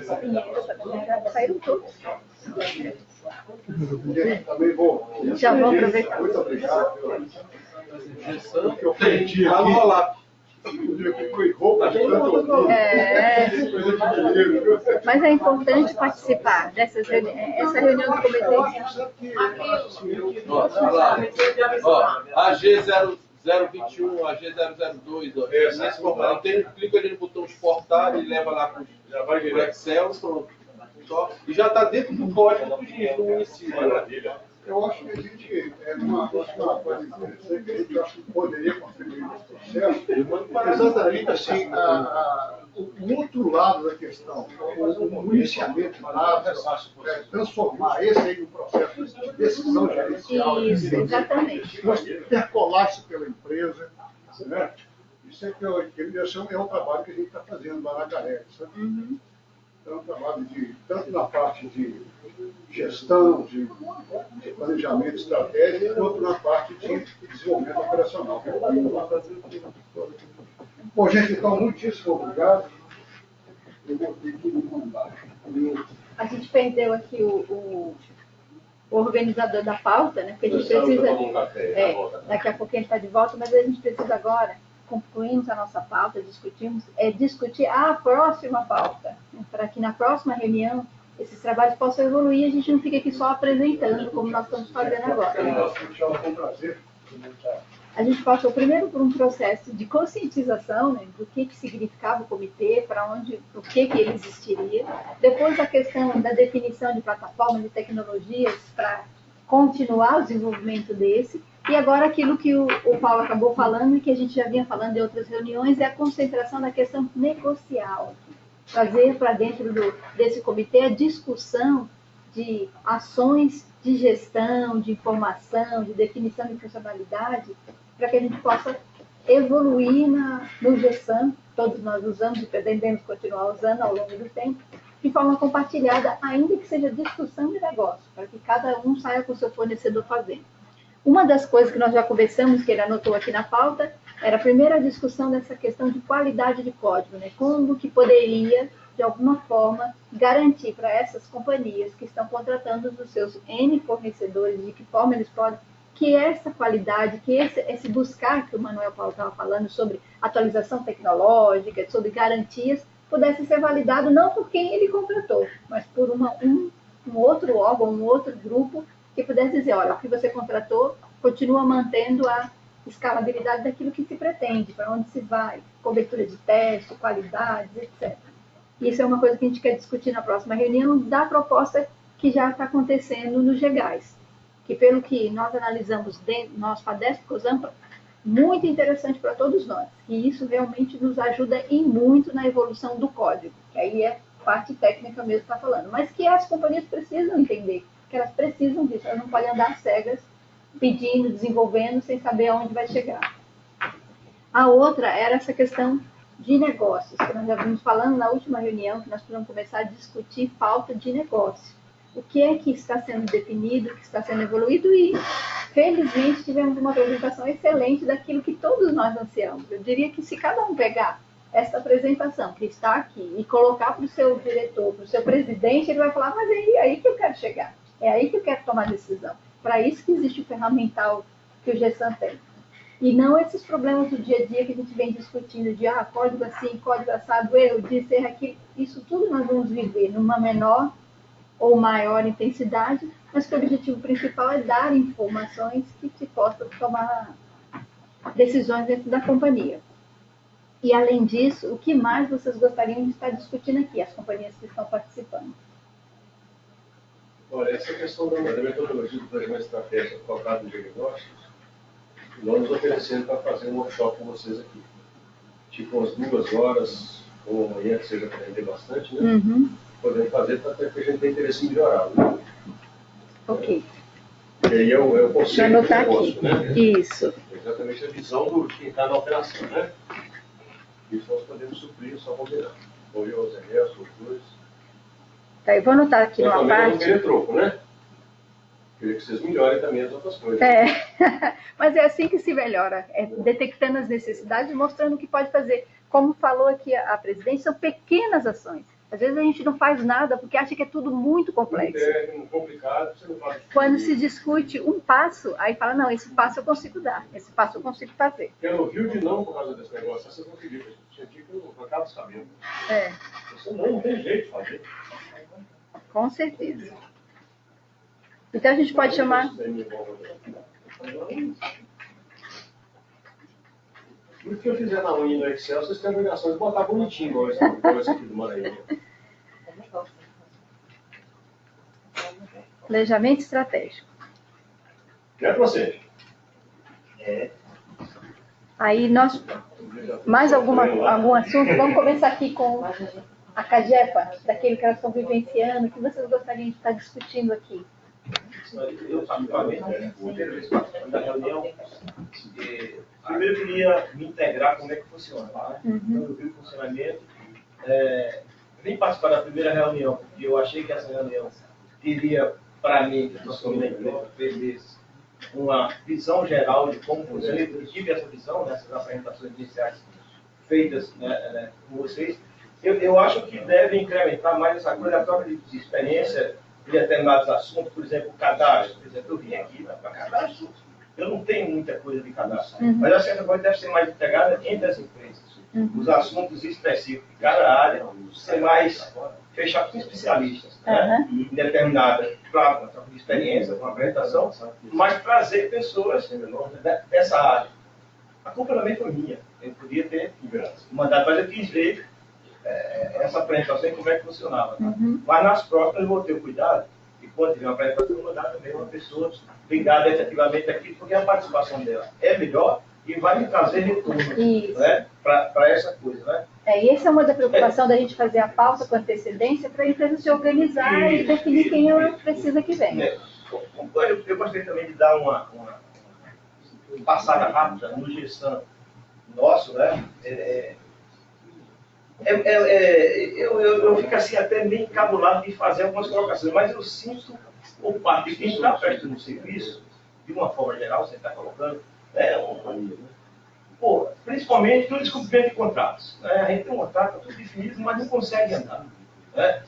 saíram todos. Também vou. Já vou aproveitar. Muito obrigado pela gestão que eu aprendi aqui. Roupa de tanto Mas é importante participar dessas reuniões. Essa reunião do comitê. A G021, a G002, nesse formato. Clica ali no botão exportar e leva lá para o Excel, pronto. E já está dentro do código do município. Eu acho que a gente, uma coisa interessante que a gente acho que poderia contribuir nesse processo, mas exatamente assim, o outro lado da questão, o municiamento transformar esse aí no processo de decisão gerencial. Isso, exatamente. Percolar isso pela empresa, né? Isso é que é um trabalho que a gente está fazendo lá na Garé, sabe? É um trabalho tanto na parte de gestão, de planejamento estratégico, quanto na parte de desenvolvimento operacional. Bom, gente, então, muitíssimo obrigado. Eu vou ter que mandar. A gente perdeu aqui o organizador da pauta, né? Porque a gente precisa. Daqui a pouquinho ele está de volta, mas a gente precisa agora. Concluímos a nossa pauta, discutir a próxima pauta, né, para que na próxima reunião esses trabalhos possam evoluir e a gente não fique aqui só apresentando, como nós estamos fazendo agora. A gente passou primeiro por um processo de conscientização, né, do que significava o comitê, para onde, por que ele existiria. Depois a questão da definição de plataformas de tecnologias para continuar o desenvolvimento desse. E agora aquilo que o Paulo acabou falando e que a gente já vinha falando em outras reuniões é a concentração na questão negocial. Trazer para dentro desse comitê a discussão de ações de gestão, de informação, de definição de funcionalidade, para que a gente possa evoluir no GESAM, todos nós usamos e pretendemos continuar usando ao longo do tempo, de forma compartilhada, ainda que seja discussão de negócio, para que cada um saia com o seu fornecedor fazendo. Uma das coisas que nós já conversamos, que ele anotou aqui na pauta, era a primeira discussão dessa questão de qualidade de código, né? Como que poderia, de alguma forma, garantir para essas companhias que estão contratando os seus N fornecedores, de que forma eles podem, que essa qualidade, que esse buscar que o Manuel Paulo estava falando sobre atualização tecnológica, sobre garantias, pudesse ser validado não por quem ele contratou, mas por um outro órgão, um outro grupo, que pudesse dizer, olha, o que você contratou continua mantendo a escalabilidade daquilo que se pretende, para onde se vai, cobertura de teste, qualidades, etc. Isso é uma coisa que a gente quer discutir na próxima reunião da proposta que já está acontecendo no GEGAS, que pelo que nós analisamos, nós FADESP COSAMPA, muito interessante para todos nós, e isso realmente nos ajuda e muito na evolução do código, que aí é parte técnica mesmo que está falando, mas que as companhias precisam entender, que elas precisam disso, elas não podem andar cegas pedindo, desenvolvendo, sem saber aonde vai chegar. A outra era essa questão de negócios, que nós já vimos falando na última reunião, que nós precisamos começar a discutir falta de negócio. O que é que está sendo definido, o que está sendo evoluído, e felizmente tivemos uma apresentação excelente daquilo que todos nós ansiamos. Eu diria que se cada um pegar essa apresentação que está aqui e colocar para o seu diretor, para o seu presidente, ele vai falar, mas é aí que eu quero chegar, é aí que eu quero tomar decisão. Para isso que existe o ferramental que o GESAM tem. E não esses problemas do dia a dia que a gente vem discutindo, de código assim, código assado, erro disso, erro aquilo. Isso tudo nós vamos viver numa menor ou maior intensidade, mas que o objetivo principal é dar informações que te possam tomar decisões dentro da companhia. E, além disso, o que mais vocês gostariam de estar discutindo aqui, as companhias que estão participando? Olha, essa questão da metodologia do planejamento estratégico focado em diagnósticos, nós nos oferecemos para fazer um workshop com vocês aqui. Tipo, umas 2 horas, ou amanhã, que seja para render bastante, né? Uhum. Podemos fazer para que a gente tenha interesse em melhorar, né? Ok. E aí é o conceito do negócio, né? Isso. Exatamente a visão do quem está na operação, né? Isso nós podemos suprir, só combinar. Ou eu, o Zé Nelson, os dois. Tá, eu vou anotar aqui eu numa parte. parte. Não queria troco, né? Queria que vocês melhorem também as outras coisas. Mas é assim que se melhora, detectando as necessidades, mostrando o que pode fazer. Como falou aqui a presidente, são pequenas ações. Às vezes a gente não faz nada porque acha que é tudo muito complexo. É complicado, você não faz. Quando se discute um passo, aí fala, não, esse passo eu consigo dar, esse passo eu consigo fazer. Eu ouvi de não por causa desse negócio, vocês não acreditam. Tinha dia que eu acabo sabendo. Você não tem jeito de fazer. Com certeza. Então a gente pode chamar... Tudo que eu fizer na unha no Excel, vocês têm a obrigação de botar bonitinho, igual esse aqui do Maranhão. Planejamento estratégico. É para você. Aí nós... Mais algum assunto? Vamos começar aqui com a CAGEPA, daquele que elas estão vivenciando. O que vocês gostariam de estar discutindo aqui? Eu, particularmente, primeira vez participando da reunião, primeiro eu queria me integrar como é que funciona. Né? Então, eu vi o funcionamento. Vim participar da primeira reunião, porque eu achei que essa reunião teria, para mim, que estou assumindo a empresa 3 meses, uma visão geral de como funciona. Eu tive essa visão nessas apresentações iniciais feitas com vocês. Eu acho que deve incrementar mais essa coisa da troca de experiência em determinados assuntos, por exemplo, cadastro. Por exemplo, eu vim aqui para cadastro, eu não tenho muita coisa de cadastro, mas acho que essa coisa deve ser mais integrada entre as empresas. Os assuntos específicos de cada área, ser mais fechado com especialistas, né? Em determinada, claro, uma troca de experiência, uma apresentação, mas trazer pessoas dessa área. A culpa também foi minha, eu podia ter mandado, mas eu quis ver essa apresentação e como é que funcionava. Tá? Mas nas próximas eu vou ter cuidado e quando tiver uma apresentação eu vou mandar também uma pessoa ligada efetivamente aqui, porque a participação dela é melhor e vai me trazer retorno, né, para essa coisa. Né? E essa é uma da preocupação da gente fazer a pauta com antecedência para a empresa se organizar e definir quem ela precisa que venha. Eu gostaria também de dar uma passada rápida no GESAM nosso, né? Eu fico assim até meio encabulado de fazer algumas colocações, mas eu sinto, por parte de quem está prestando o serviço, de uma forma geral, você está colocando, principalmente no descumprimento de contratos. Né? A gente tem um contrato tudo definido, mas não consegue andar. Né?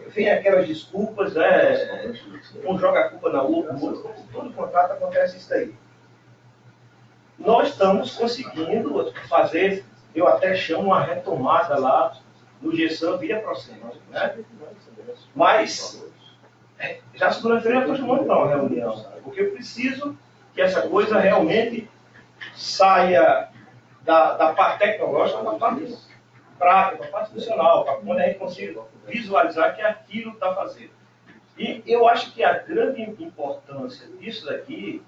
Vem aquelas desculpas, um joga a culpa na outra, no outro, todo contrato acontece isso aí. Nós estamos conseguindo fazer, eu até chamo uma retomada lá no GESAM via processo. Né? Mas, já segunda-feira eu estou chamando para uma reunião, porque eu preciso que essa coisa realmente saia da parte tecnológica para a parte prática, para a parte funcional, para quando a gente consiga visualizar que aquilo está fazendo. E eu acho que a grande importância disso daqui,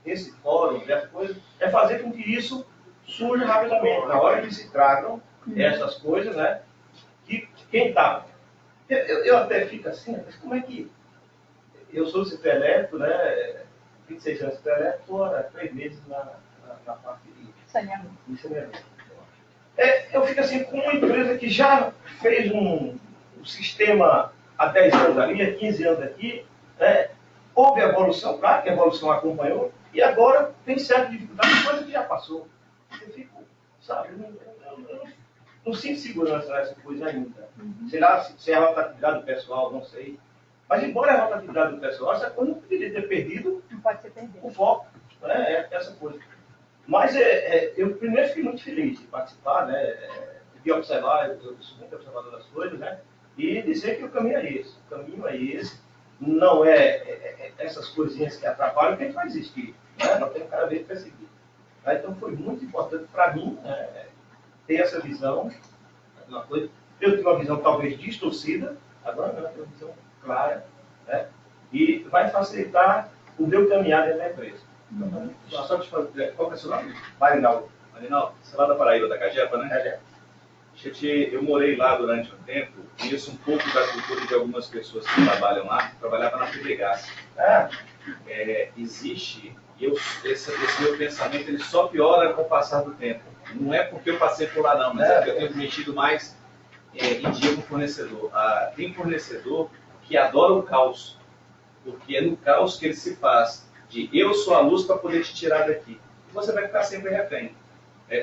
esse fórum, dessa coisa, é fazer com que isso surja rapidamente. Na hora que se tragam essas coisas, né? Que quem está... Eu até fico assim, mas como é que... Eu sou CPE elétrico, né? 26 anos de elétrico, fora 3 meses na parte de saneamento. Eu fico assim, com uma empresa que já fez um sistema há 10 anos ali, há 15 anos aqui, houve evolução, claro que a evolução acompanhou, e agora tem certa dificuldade, coisa que já passou. Eu fico, sabe, não sinto segurança nessa coisa ainda. Sei lá se é a rotatividade do pessoal, não sei. Mas embora a rotatividade do pessoal, essa coisa não poderia ter perdido o foco, essa coisa. Mas eu primeiro fiquei muito feliz de participar, de observar, eu sou muito observador das coisas, e dizer que o caminho é esse. O caminho é esse, não é essas coisinhas que atrapalham, que a gente vai existir. Nós temos cada vez que perseguir. Então foi muito importante para mim ter essa visão. Uma coisa. Eu tive uma visão talvez distorcida, agora não, eu tenho uma visão clara, e vai facilitar o meu caminhar dentro da empresa. Só te fazer, qual é o seu nome? Marinaldo. Marinaldo, você é lá da Paraíba, da Cajepa, né? Cajepa. Eu morei lá durante um tempo, conheço um pouco da cultura de algumas pessoas que trabalham lá, trabalhava na Fidegás. Existe, esse meu pensamento ele só piora com o passar do tempo. Não é porque eu passei por lá não, mas é porque eu tenho mexido mais em dia com fornecedor. Tem fornecedor que adora o caos, porque é no caos que ele se faz de eu sou a luz para poder te tirar daqui. E você vai ficar sempre refém.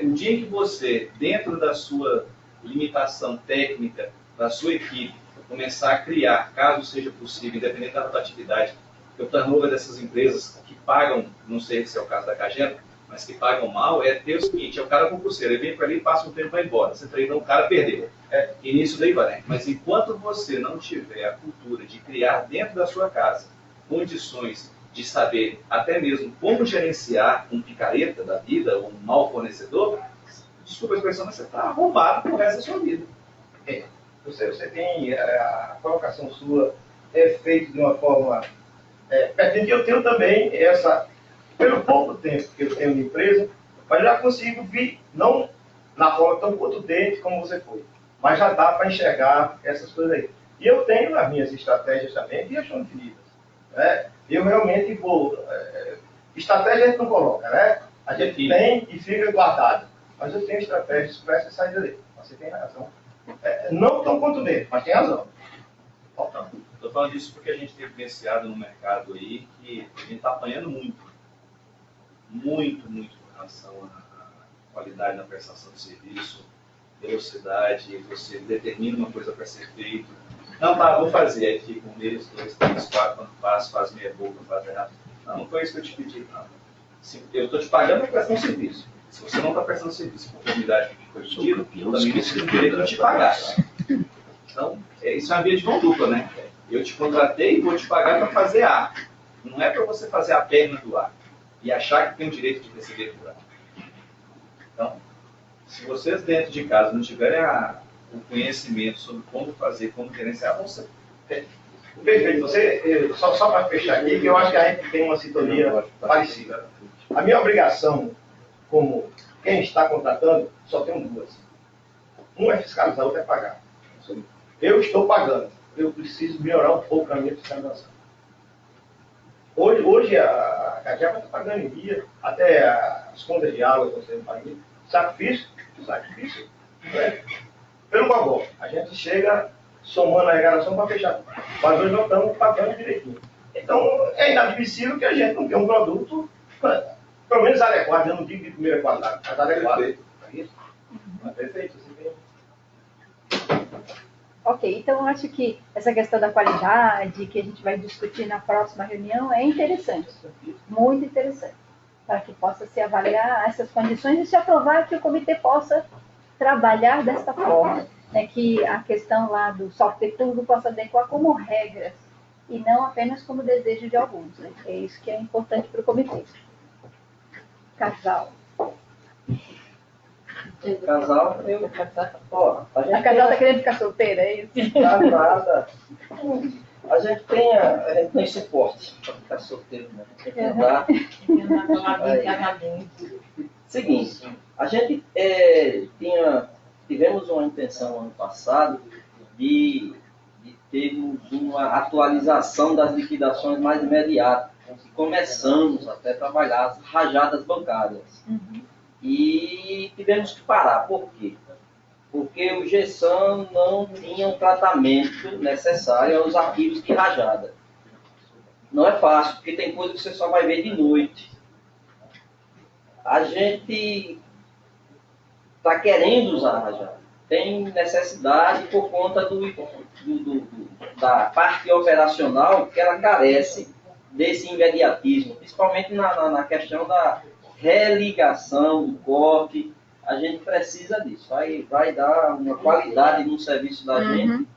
O dia em que você, dentro da sua limitação técnica, da sua equipe, começar a criar, caso seja possível, independente da rotatividade, porque o turnover dessas empresas que pagam, não sei se é o caso da Cajepa, mas que pagam mal, ter o seguinte, é o cara concurseiro, ele vem para ali, passa um tempo e vai embora. Você treina o cara, perdeu. E nisso daí vai. Mas enquanto você não tiver a cultura de criar dentro da sua casa condições de saber até mesmo como gerenciar um picareta da vida, ou um mau fornecedor, desculpa a expressão, mas você está arrombado pro resto da sua vida. Você tem, a colocação sua é feita de uma forma pertinente. Eu tenho também pelo pouco tempo que eu tenho de empresa, mas já consigo vir, não na forma tão contundente como você foi, mas já dá para enxergar essas coisas aí. E eu tenho as minhas estratégias também, e acham definidas. Eu realmente vou... estratégia a gente não coloca, a gente tem e fica guardado. Mas eu tenho estratégias para essa saída dele. Você tem razão. Não tão contundente, mas tem razão. Estou falando disso porque a gente tem vivenciado no mercado aí que a gente está apanhando muito com relação à qualidade na prestação de serviço, velocidade, você determina uma coisa para ser feito. Não, vou fazer. Aí fica 1 mês, 2, 3, 4, quando faz meia boca, faz errado. Não foi isso que eu te pedi, não. Eu estou te pagando para prestar um serviço. Se você não está prestando serviço com conformidade que foi pedido, eu também não tenho direito de te pagar. Então, isso é uma via de mão dupla, né? Eu te contratei e vou te pagar para fazer A. Não é para você fazer a perna do A e achar que tem o direito de receber por A. Então, se vocês dentro de casa não tiverem o conhecimento sobre como fazer, como gerenciar, vão ser. Perfeito. Só para fechar aqui, que eu acho que a gente tem uma sintonia parecida. A minha obrigação, como quem está contratando, só tem 2. Um é fiscalizar, o outro é pagar. Eu estou pagando. Eu preciso melhorar um pouco a minha fiscalização. Hoje a Cajepa está pagando em dia, até as contas de água estão sendo pagas. Sacrifício. Pelo gogó. A gente chega somando a arrecadação para fechar. Mas hoje nós estamos pagando direitinho. Então, é inadmissível que a gente não tenha um produto, pelo menos adequado. Eu não digo de primeira qualidade, mas adequado. É isso? Perfeito. Você tem... Ok, então eu acho que essa questão da qualidade, que a gente vai discutir na próxima reunião, é interessante, muito interessante, para que possa se avaliar essas condições e se aprovar que o comitê possa trabalhar desta forma, que a questão lá do software público possa adequar como regras e não apenas como desejo de alguns. É isso que é importante para o comitê. Casal. Casal, A casal está querendo ficar solteira, é isso? Nada. A gente tem suporte para ficar solteiro, né? Tem que andar. Seguinte, a gente tivemos uma intenção ano passado de termos uma atualização das liquidações mais imediatas. que começamos até a trabalhar as rajadas bancárias. E tivemos que parar. Por quê? Porque o GESAM não tinha um tratamento necessário aos arquivos de rajada. Não é fácil, porque tem coisa que você só vai ver de noite. A gente está querendo usar a rajada. Tem necessidade por conta da parte operacional que ela carece desse imediatismo, principalmente na questão da religação, do corte. A gente precisa disso. Vai dar uma qualidade no serviço da gente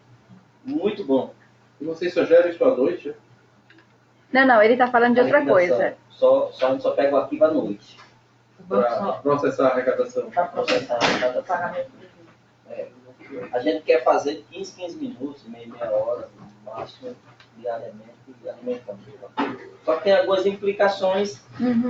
muito bom. E vocês sugerem isso à noite? Não, ele está falando de outra coisa. A gente só pega o arquivo à noite. Para processar a arrecadação. Para processar a arrecadação. A gente quer fazer 15 minutos, meia hora, no máximo, diariamente, alimentando. Só que tem algumas implicações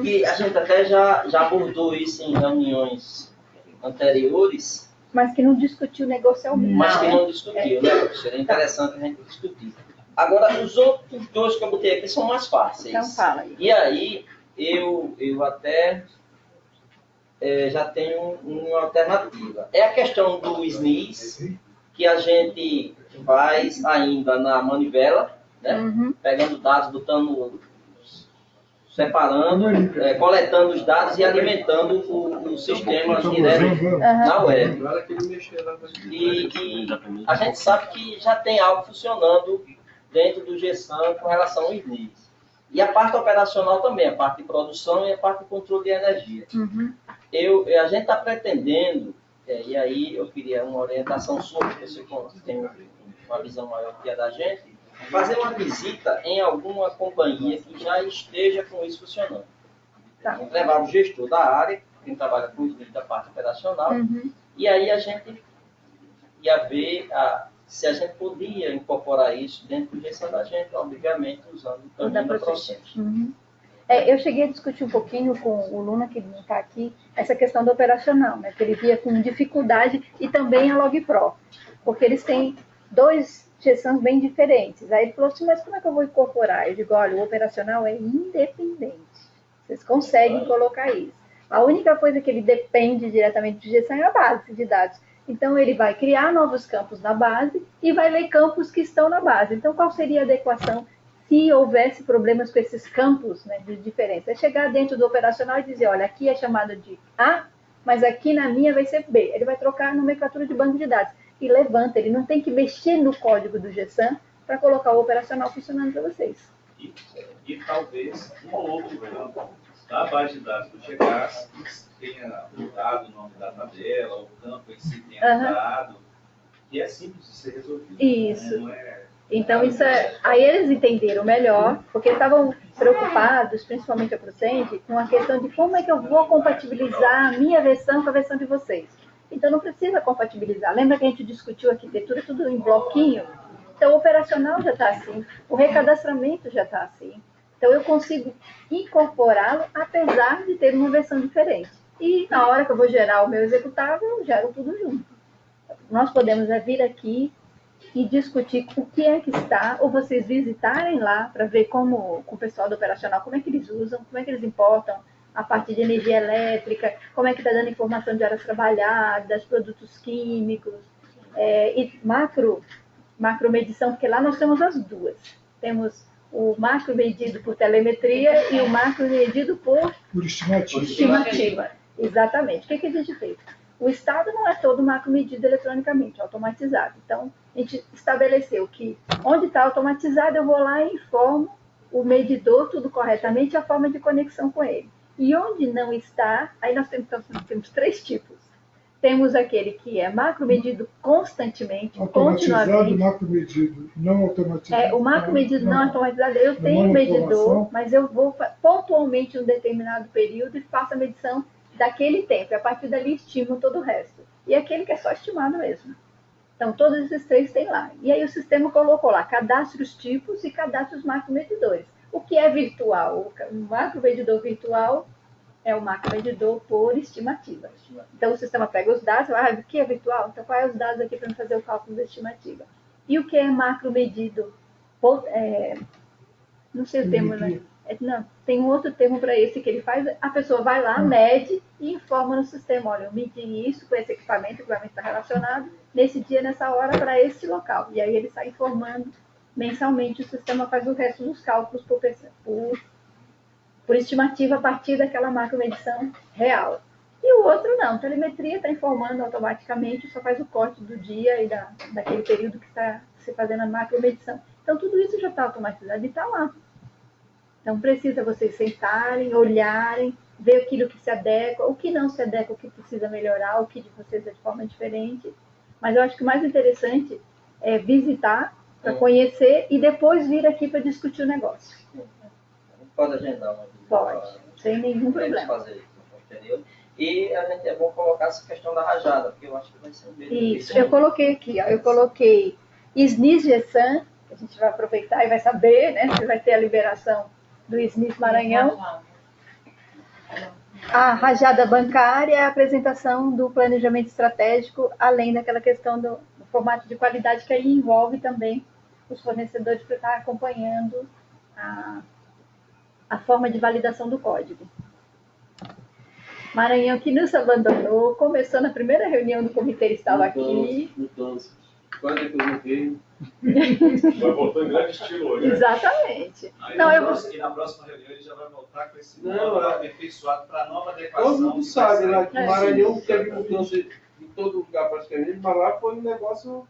que a gente até já abordou isso em reuniões anteriores. Mas que não discutiu negocialmente. Mas que não discutiu, né? Seria interessante a gente discutir. Agora, os outros dois que eu botei aqui são mais fáceis. Então fala aí. E aí, eu até já tenho uma alternativa. É a questão do SNIS, que a gente faz ainda na manivela, né? Pegando dados, separando, coletando os dados e alimentando o sistema direto na web. E a gente sabe que já tem algo funcionando dentro do GESAM com relação ao SNIS. E a parte operacional também, a parte de produção e a parte de controle de energia. A gente está pretendendo, e aí eu queria uma orientação sua, porque você tem uma visão maior que a da gente, fazer uma visita em alguma companhia que já esteja com isso funcionando. Levar o gestor da área, quem trabalha com o da parte operacional, e aí a gente ia ver se a gente podia incorporar isso dentro do GESAM da gente, obviamente usando o caminho do processo. Eu cheguei a discutir um pouquinho com o Luna, que não está aqui, essa questão do operacional, né, que ele via com dificuldade, e também a LogPro, porque eles têm dois GESAMs bem diferentes. Aí ele falou assim, mas como é que eu vou incorporar? Eu digo, olha, o operacional é independente. Vocês conseguem colocar isso. A única coisa que ele depende diretamente do GESAM é a base de dados. Então, ele vai criar novos campos na base e vai ler campos que estão na base. Então, qual seria a adequação se houvesse problemas com esses campos, né, de diferença? É chegar dentro do operacional e dizer, olha, aqui é chamado de A, mas aqui na minha vai ser B. Ele vai trocar a nomenclatura de banco de dados. E levanta, ele não tem que mexer no código do GESAM para colocar o operacional funcionando para vocês. E talvez um outro campo da base de dados do GEGAS tenha mudado o nome da tabela, o campo em si tenha mudado, e é simples de ser resolvido. Isso. Né? Então, isso aí eles entenderam melhor, porque estavam preocupados, principalmente a Procente, com a questão de como é que eu vou compatibilizar a minha versão com a versão de vocês. Então, não precisa compatibilizar. Lembra que a gente discutiu a arquitetura tudo em bloquinho? Então, o operacional já está assim, o recadastramento já está assim. Então, eu consigo incorporá-lo, apesar de ter uma versão diferente. E na hora que eu vou gerar o meu executável, eu gero tudo junto. Nós podemos vir aqui e discutir o que é que está, ou vocês visitarem lá para ver como, com o pessoal do operacional, como é que eles usam, como é que eles importam a parte de energia elétrica, como é que está dando informação de horas trabalhadas, produtos químicos, e macromedição, porque lá nós temos as duas. Temos o macro medido por telemetria e o macro medido por estimativa. Exatamente. O que a gente fez? O Estado não é todo macro medido eletronicamente, automatizado. Então, a gente estabeleceu que onde está automatizado, eu vou lá e informo o medidor tudo corretamente, a forma de conexão com ele. E onde não está, aí nós temos três tipos. Temos aquele que é macro medido constantemente, automatizado, continuamente. Macro medido, não automatizado. O macro medido não automatizado, eu tenho um medidor, mas eu vou pontualmente em um determinado período e faço a medição daquele tempo. E a partir dali estimo todo o resto. E aquele que é só estimado mesmo. Então, todos esses três tem lá. E aí o sistema colocou lá, cadastre os tipos e cadastre os macro medidores. O que é virtual? O macro medidor virtual é o macro medidor por estimativa. Então, o sistema pega os dados, o que é virtual? Então, quais são os dados aqui para fazer o cálculo da estimativa? E o que é macro medido? Não sei o termo, né? Não, tem um outro termo para esse que ele faz, a pessoa vai lá, mede e informa no sistema, olha, eu medi isso com esse equipamento, o equipamento está relacionado, nesse dia, nessa hora, para esse local. E aí ele sai informando mensalmente, o sistema faz o resto dos cálculos por estimativa a partir daquela macromedição real. E o outro não, telemetria está informando automaticamente, só faz o corte do dia e daquele período que está se fazendo a macromedição. Então tudo isso já está automatizado e está lá. Então precisa vocês sentarem, olharem, ver aquilo que se adequa, o que não se adequa, o que precisa melhorar, o que de vocês é de forma diferente. Mas eu acho que o mais interessante é visitar, para conhecer e depois vir aqui para discutir o negócio. Pode agendar uma visita. Pode, sem nenhum problema. Fazer isso no período. E a gente é bom colocar essa questão da rajada, porque eu acho que vai ser um benefício. Isso, eu coloquei aqui, ó, eu coloquei SNIS GESAN, que a gente vai aproveitar e vai saber, né, se vai ter a liberação do SNIS Maranhão. A rajada bancária é a apresentação do planejamento estratégico, além daquela questão do formato de qualidade, que aí envolve também os fornecedores para estar acompanhando a forma de validação do código. Maranhão, que nos abandonou, começou na primeira reunião do comitê, ele estava aqui. Mudanças. Quase que eu não veio. Vai voltar em grande estilo hoje. Exatamente. Aí Não, e na próxima reunião ele já vai voltar com esse modo aperfeiçoado para a nova adequação. Todo mundo sabe, né? Que Maranhão sim, teve mudança em todo lugar praticamente, mas lá foi um negócio,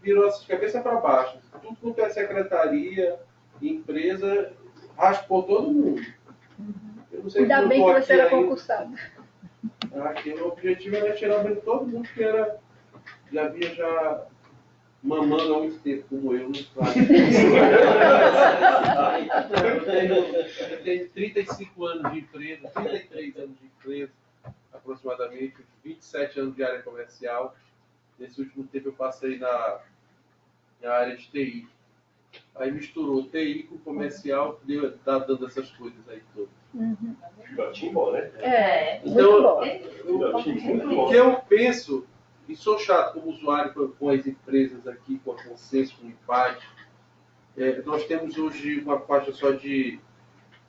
virou de cabeça para baixo. Tudo quanto é secretaria, empresa, raspou todo mundo. Eu não sei. Ainda bem que você era concursado. Aqui, o objetivo era tirar bem todo mundo que já havia mamando há muito tempo, como eu, não sabe. Eu tenho 35 anos de empresa, 33 anos de empresa, aproximadamente, 27 anos de área comercial. Nesse último tempo eu passei na área de TI. Aí misturou TI com comercial, tá dando essas coisas aí todas. Gatinho bom, né? Então, muito o bom. que eu penso, e sou chato como usuário com as empresas aqui, com a Consenso, com o IPAD, nós temos hoje uma faixa só de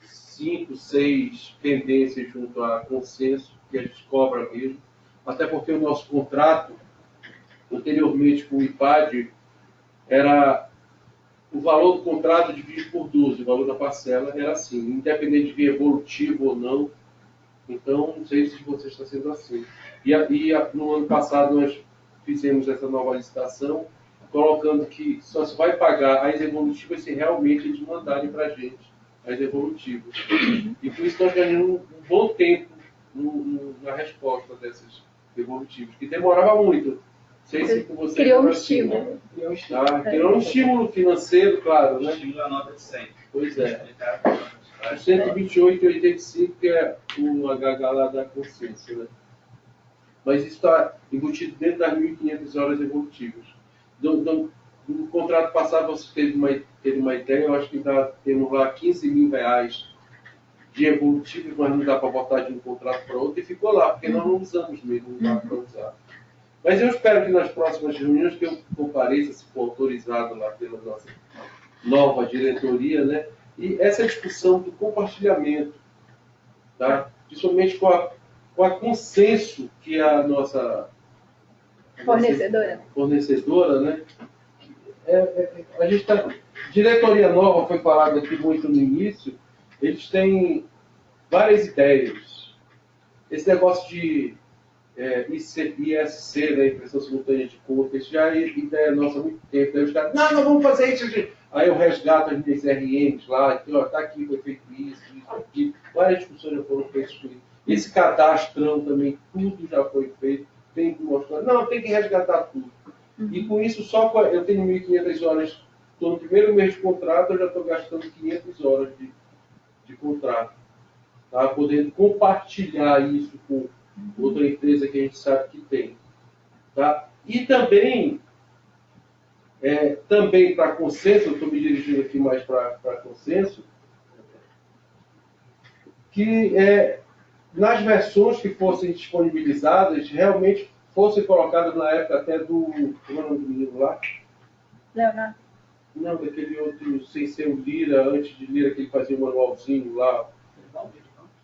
5, 6 pendências junto à Consenso, que a gente cobra mesmo, até porque o nosso contrato, anteriormente com o IPAD, era o valor do contrato dividido por 12, o valor da parcela era assim, independente de vir evolutivo ou não. Então, não sei se você está sendo assim. E no ano passado nós fizemos essa nova licitação, colocando que só se vai pagar as evolutivas se realmente eles mandarem para a gente as evolutivas. E por isso nós ganhamos um bom tempo na resposta dessas evolutivas, que demorava muito. Sei se com você criou um estímulo. Criou um estímulo financeiro, claro, né? Estímulo a nota de 100. Pois é. O 128,85, que é o HH lá da Consciência, né? Mas isso está embutido dentro das 1.500 horas evolutivas. No contrato passado, você teve uma ideia, eu acho que temos lá R$15.000 de evolutivo, mas não dá para botar de um contrato para outro, e ficou lá, porque nós não usamos mesmo, não dá para usar. Mas eu espero que nas próximas reuniões que eu compareça, se for autorizado lá pela nossa nova diretoria, né? E essa discussão do compartilhamento, tá? Principalmente com a Consenso, que é a nossa fornecedora, né? A gente tá, diretoria nova, foi falado aqui muito no início, eles têm várias ideias. Esse negócio de ISC, né, impressão simultânea de conta, isso já é ideia nossa há muito tempo. Aí os caras, não vamos fazer isso, gente. Aí eu resgato as minhas RMs lá, que ó, tá aqui, foi feito isso aqui. Várias discussões já foram feitas com isso. Esse cadastrão também, tudo já foi feito. Tem que mostrar, não, tem que resgatar tudo. E com isso, eu tenho 1.500 horas, estou no primeiro mês de contrato, eu já estou gastando 500 horas de contrato. Tá? Podendo compartilhar isso com outra empresa que a gente sabe que tem. Tá? E também para a Consenso, eu estou me dirigindo aqui mais para a Consenso, que nas versões que fossem disponibilizadas, realmente fossem colocadas na época até como é o nome do menino lá? Não, daquele outro, sem ser o Lira, antes de Lira, que ele fazia um manualzinho lá.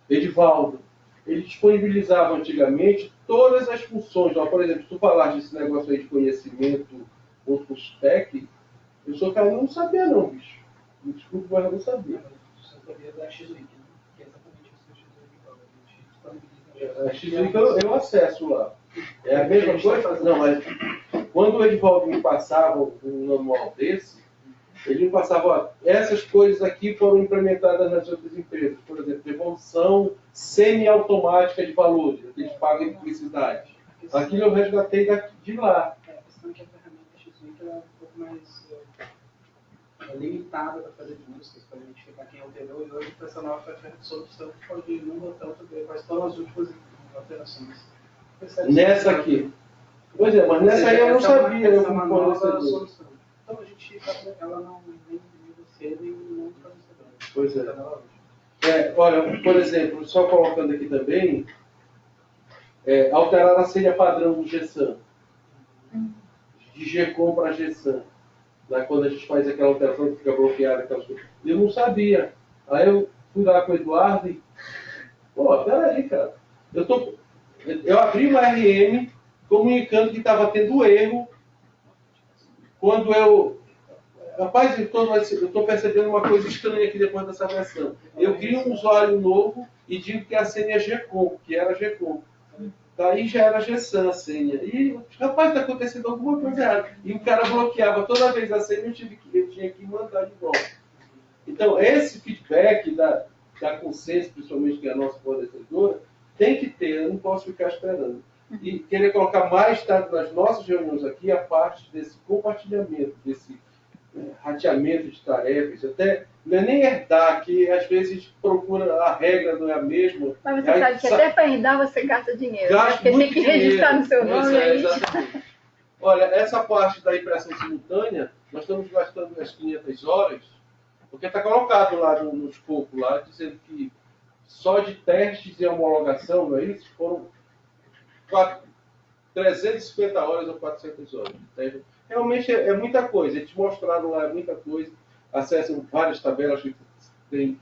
Edivaldo. Ele disponibilizava antigamente todas as funções. Ó, por exemplo, se tu falaste desse negócio aí de conhecimento, outro SPEC, eu sou cara, não sabia não, bicho. Me desculpe, mas eu não sabia. Eu sabia da X-Wiki, que é exatamente isso que A X-Wiki eu acesso lá. É a mesma coisa? Não, mas quando o Edivaldo me passava um manual desse, ele me passava, ó, essas coisas aqui foram implementadas nas outras empresas. Por exemplo, devolução semi-automática de valores, eles pagam em publicidade. Aquilo eu resgatei de lá. A questão é que a ferramenta X-Wiki é um pouco mais limitada para fazer buscas, para identificar quem alterou, e hoje com essa nova solução pode ir num botão para ver quais foram as últimas alterações. Nessa aqui. Pois é, mas nessa aí eu não sabia. Essa é uma nova solução. Então a gente, ela não nem você, nem não fornecedor. Pois é. Olha, por exemplo, só colocando aqui também, alterar a senha padrão do GSAM. De GCOM para GSAM. Lá quando a gente faz aquela alteração que fica bloqueada, aquelas coisas. Eu não sabia. Aí eu fui lá com o Eduardo e... Pô, peraí, cara. Eu abri uma RM comunicando que estava tendo erro quando eu... Rapaz, eu estou percebendo uma coisa estranha aqui depois dessa versão. Eu crio um usuário novo e digo que a senha é GCOM, que era GCOM. Daí já era GSAM a senha. E, rapaz, está acontecendo alguma coisa errada. E o cara bloqueava toda vez a senha, eu tinha que mandar de volta. Então, esse feedback da Consenso, principalmente que é a nossa fornecedora, tem que ter, eu não posso ficar esperando. E querer colocar mais tarde nas nossas reuniões aqui a parte desse compartilhamento, desse rateamento de tarefas, até não é nem herdar, que às vezes a gente procura, a regra não é a mesma. Mas você sabe que até para herdar você gasta dinheiro, gasta, porque tem que registrar no seu nome. Exatamente. Olha, essa parte da impressão simultânea, nós estamos gastando umas 500 horas, porque está colocado lá no escopo, lá, dizendo que só de testes e homologação, não é isso? Foram 350 horas ou 400 horas. Realmente é muita coisa. Eles mostraram lá muita coisa. Acessam várias tabelas que tem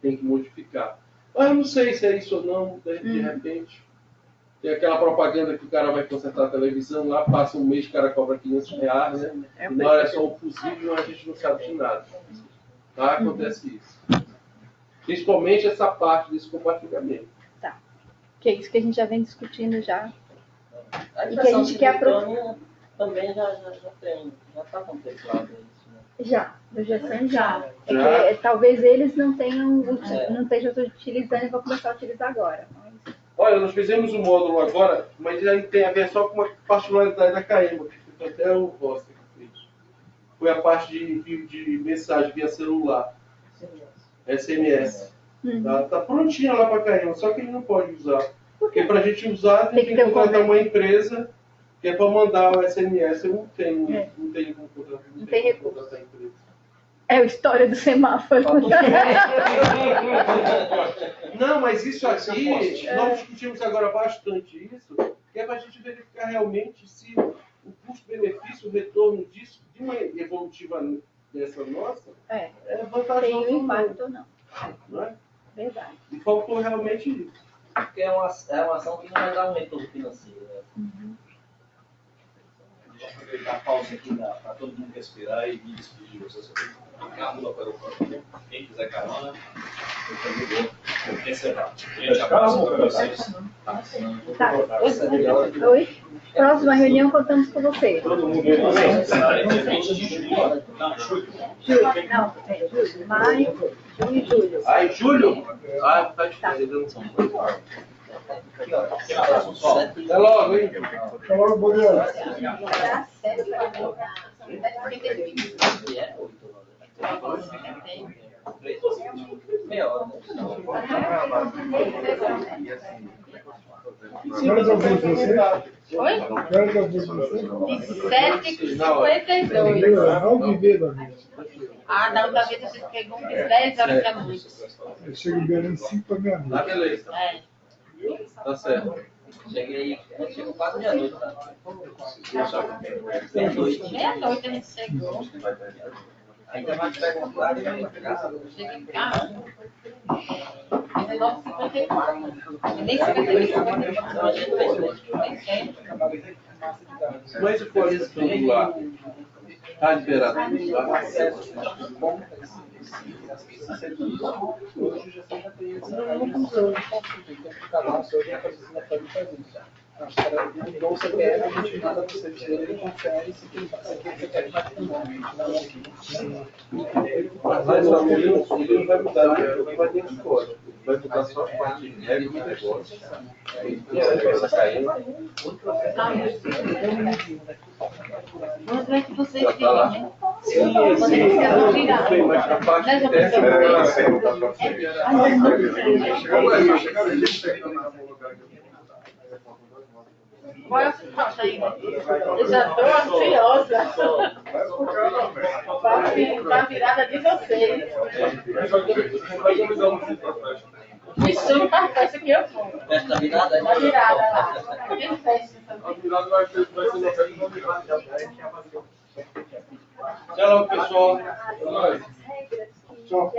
que modificar. Mas eu não sei se é isso ou não. De repente, tem aquela propaganda que o cara vai consertar a televisão lá, passa um mês, o cara cobra R$500, né? E na hora é só um fusível, a gente não sabe de nada. Tá? Acontece isso. Principalmente essa parte desse compartilhamento. Tá. Que é isso que a gente já vem discutindo já. A e que a gente quer também já está contemplado isso, né? Já, do GSAM já. É que, talvez eles não estejam utilizando e vão começar a utilizar agora. Mas... Olha, nós fizemos um módulo agora, mas aí tem a ver só com uma particularidade da Caema, que foi até o Rosta que fez. Foi a parte de envio de mensagem via celular. SMS. Tá prontinha lá para a Caema, só que ele não pode usar. Porque para a gente usar, tem que contratar uma empresa que é para mandar o SMS. Eu não tenho como contratar. Não tem recurso. É a história do semáforo. Não, mas isso aqui, nós discutimos agora bastante isso, que é para a gente verificar realmente se o custo-benefício, o retorno disso, de uma evolutiva dessa nossa, é vantajoso. Tem um impacto ou não. Não é? Verdade. E faltou realmente isso. Porque é uma ação que não vai dar um retorno financeiro. Né? Vou aproveitar a pausa aqui para todo mundo respirar e me despedir de vocês. Eu tenho uma cábula para o campo. Quem quiser carona, eu também vou encerrar. Gente, abraço para vocês. Tá. Oi? Próxima reunião contamos com você. Todo mundo Não, é julho, maio, junho e julho. Ah, em julho? Ah, tá difícil, não são. Até logo, hein? Até logo, Boreano. Quantos alunos você? Oi? Quantos alunos você? 7h52. Não viver da vida. Ah, da outra vez a gente pegou um de 10 horas da noite. Eu chego em Belém 5 para meia-noite. Tá, beleza. É. Tá certo. Cheguei, chegou quase meia-noite, tá? Meia-noite. Meia-noite a gente chegou. Ainda mais perguntar e vai casa. Cheguei em casa. 19h54. Nem 52h54. Mas se for isso tudo lá, está liberado. Hoje já tem não funciona, tem que cada um seu dia para fazer isso. Acho que era mudou o CPF, a gente manda para o serviço dele, ele confere se tem CPF matrimônio. Mas ele não vai mudar, ele vai ter escolha. Vai mudar só a parte de regra do negócio. Vamos ver que vocês viram, né? Sim, mas a parte Qual é a situação aí? Eu já estou ansiosa para a virada de vocês. Me chama para a festa que eu vou. Festa virada? A virada lá. Tem festa também. a virada vai ser uma festa virada. Tchau, pessoal. Tchau.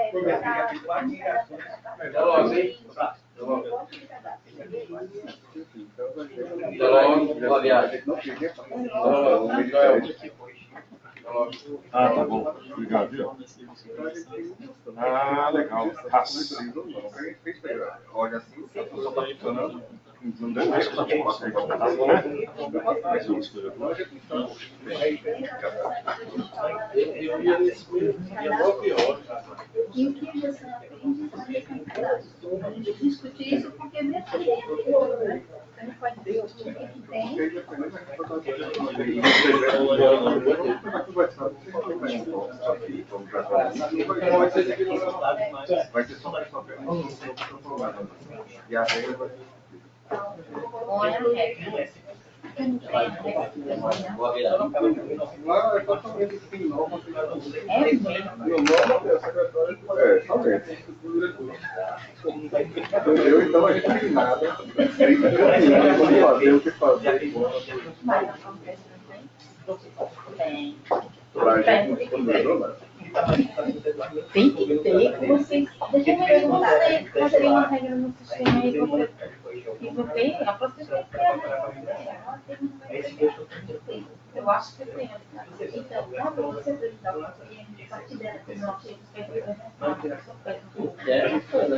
Até logo, hein? Até logo. Boa viagem. Ah, tá bom. Obrigado, viu? Ah, legal. Olha assim, só tá funcionando. Não deu mais pra ter uma coisa, né? Mais uma escolha. Eu ia nesse mesmo dia 9 horas. E o que você aprende a gente discutir isso porque mesmo que você não pode discutir o que tem. Vai ser só mais uma e a regra vai ser. Olha a regra. Boa viagem. Lá é totalmente sem norma. É mesmo? Meu nome é secretário de somente. Eu então a gente não nada. Vamos fazer o que fazer. Pra gente responder, Tem que ter. Vocês, deixa eu perguntar, fazer uma regra no sistema aí, você a professora tem a regra. Eu acho que tem. Então, quando você apresentar o cliente, a partir dela,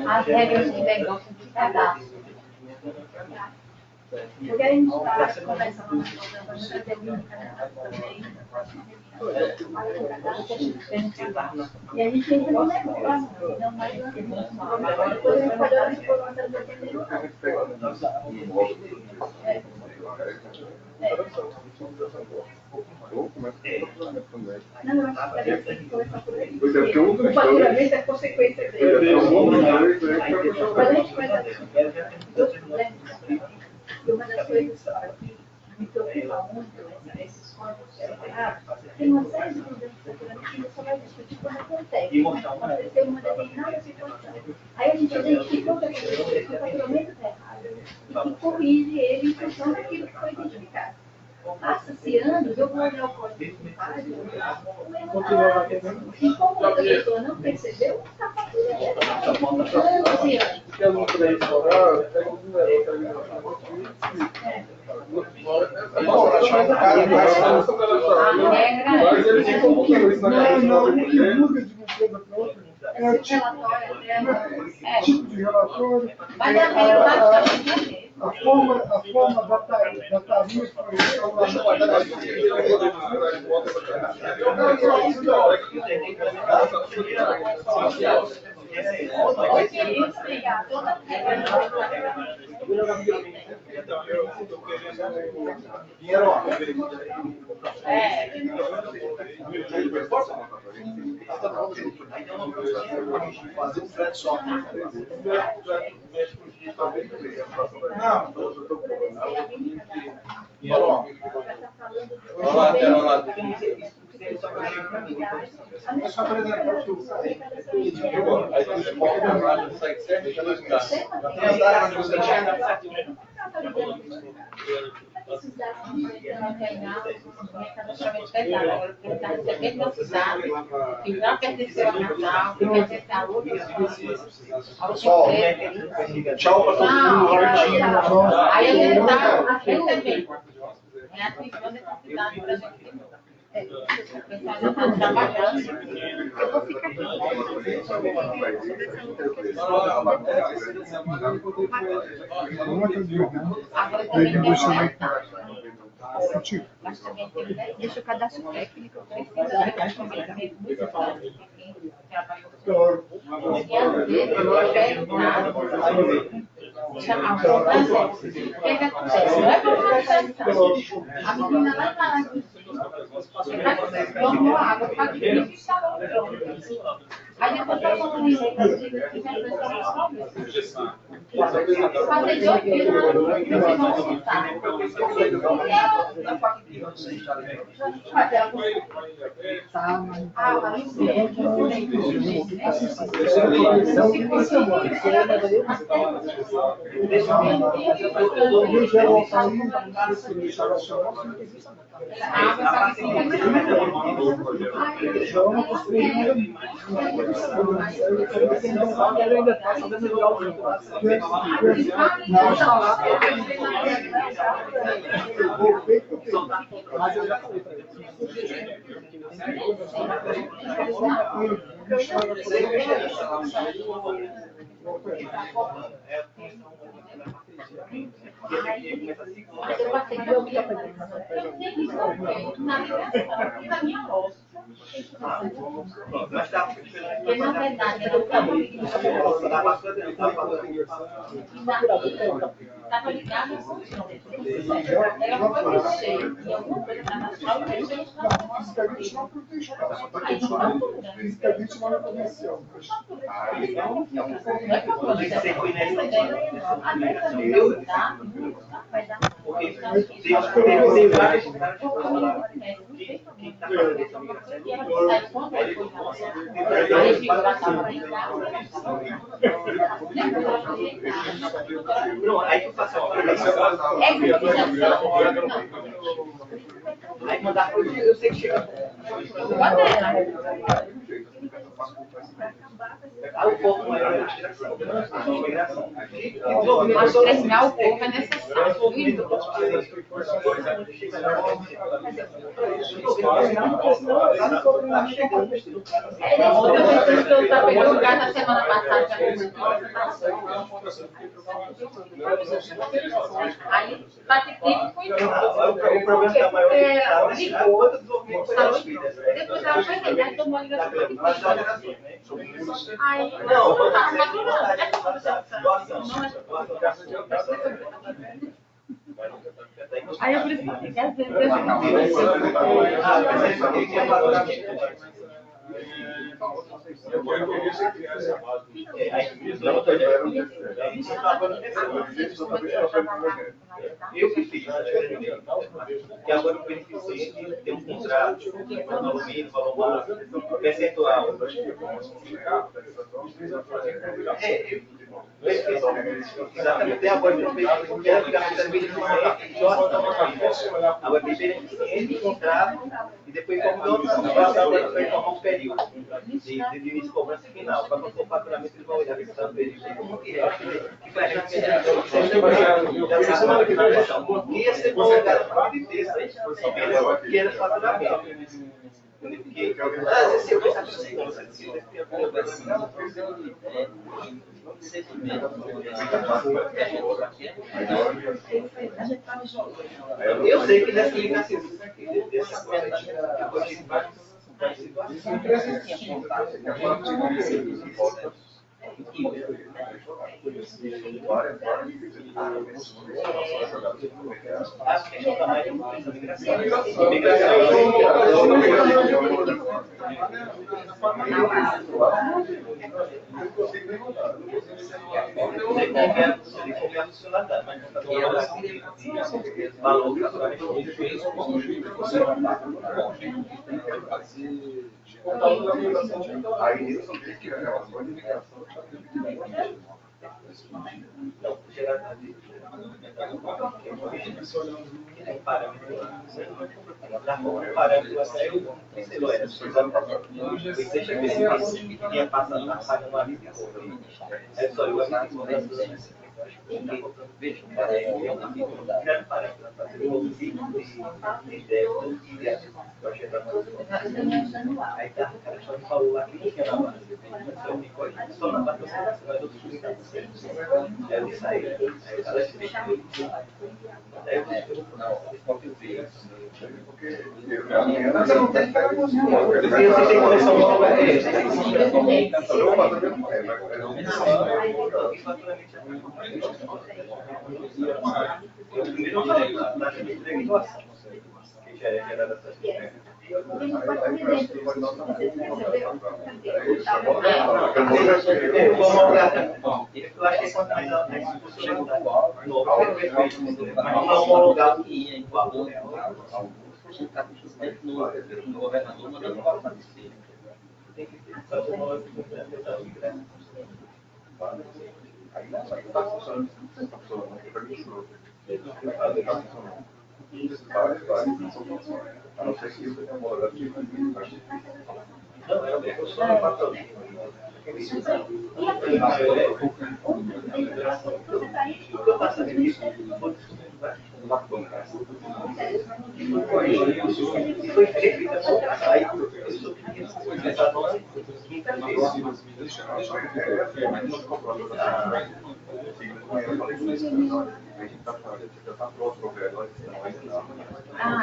as regras de negócio de cadastro. Porque a gente está conversando no programa, a gente tem um também. E a gente entra no negócio, não mais depois a gente pode olhar para o de atender ou não. Não, eu acho que a gente tem que começar por aí. O faturamento é consequência dele. Mas a gente começa dois problemas. E uma das coisas que me preocupa muito esses códigos separados, tem uma série de problemas de faturamento que só vai discutir quando acontece. Aconteceu uma determinada situação. Aí a gente identificou que o faturamento está errado e que corrige ele em função daquilo que foi identificado. Passa-se anos, eu vou olhar o código do página, e como a pessoa não percebeu, está faturando anos e anos. Eu não creio que não, o que muda de uma coisa para outra é o tipo de relatório, a forma da tarifa. Fazer um frete só. Tchau para todo mundo, Robertinho. Aí ele está recebendo. É a segunda convidada para a gente. Eu vou trabalhando. Eu vou ficar Deixa o cadastro técnico. O que acontece? Não é para a menina lá está tomou água, está aqui e instalou o pronto. Aí depois está falando isso, fazer de 8 dias, não vão voltar. Mas eu já falei para ele. Eu passei de ouvir a na minha voz. Porque, na verdade, eu estava ligada à função. Ela foi mexer em alguma coisa na sua Fisicamente não protegeu. Fisicamente não reconheceu. Aí tu faz aí mandar eu sei que chega. O povo não é migração. Mas treinar o povo é necessário. Está pegando lugar na semana passada. Aí, Patrick foi o problema da maioria ligou outro desenvolvimento das filhas. Depois ela foi render, tomou a ligação. Aí, não, aí eu preciso que às vezes eu que fiz, e agora o beneficente tem um contrato, valor mínimo, valor máximo, percentual. Exatamente, tem agora o que é ligamento beneficente, agora tem beneficente, contrato, e depois como vai formar um período de início de cobrança final. Para não for faturamento, eles vão olhar esse período como que é. Que para a gente ia ser bom lugar para de texto, que era faturamento. Porque, às vezes, eu pensava assim, eu sei que nessa ligação dessa coisa eu vou te várias situações. Acho que a gente mais de uma coisa Aí nisso eu vi que a relação de migração Não, gerar parâmetro lá. Parâmetro até eu terceiro era. Deixa eu ver se tinha passado na página do amigo. É só eu veja, criando parâmetro para fazer o ciclo de débito e de ativo. Eu achei que aí tá, o cara só me falou lá que não tinha na base. Só na base você vai outros publicados. Aí eu saí. Aí o cara se mexeu. Aí eu disse, não, qual que eu vi? Mas eu não tenho que você tem coleção nova. Eu primeiro na negócio, que já é gerada essa eu achei que a institucionalidade nova, mas não homologado em valor real. No governador mandando para fazer. Tem que fazer uma aí não vai estar funcionando. A não ser que isso tenha homologado de não, é uma pessoa na patologia. Eu passo isso, foi feito aí essa nossa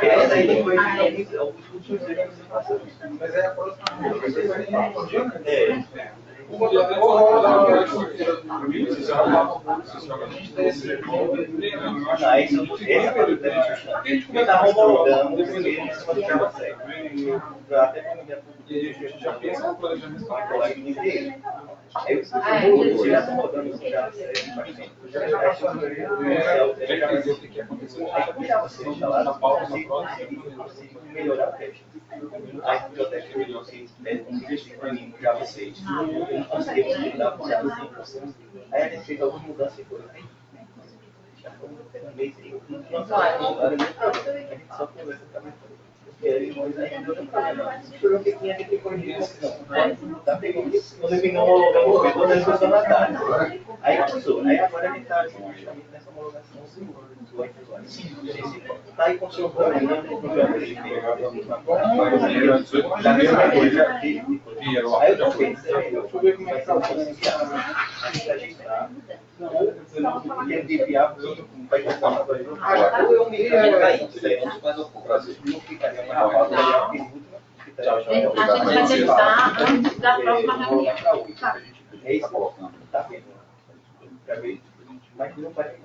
essa aí depois alguns últimos anos mas é a próxima está homologando o primeiro até já pensa no planejamento aí você está rodando o já na pauta melhorar o teste. A biblioteca melhor que já vocês. Aí a gente fez algumas mudanças e coisas. Já foi um mês e só conversa também. O que tinha que corrigir quando ele não homologou toda a discussão da tarde. Aí começou. Aí agora ele está nessa homologação está aí com o seu programa de programa de aí eu também deixa eu ver como é que está o ele enviar vai tentar uma coisa ou eu me caí não ficaria mais rápido a gente vai tentar antes da próxima reunião é isso que está vendo mas não vai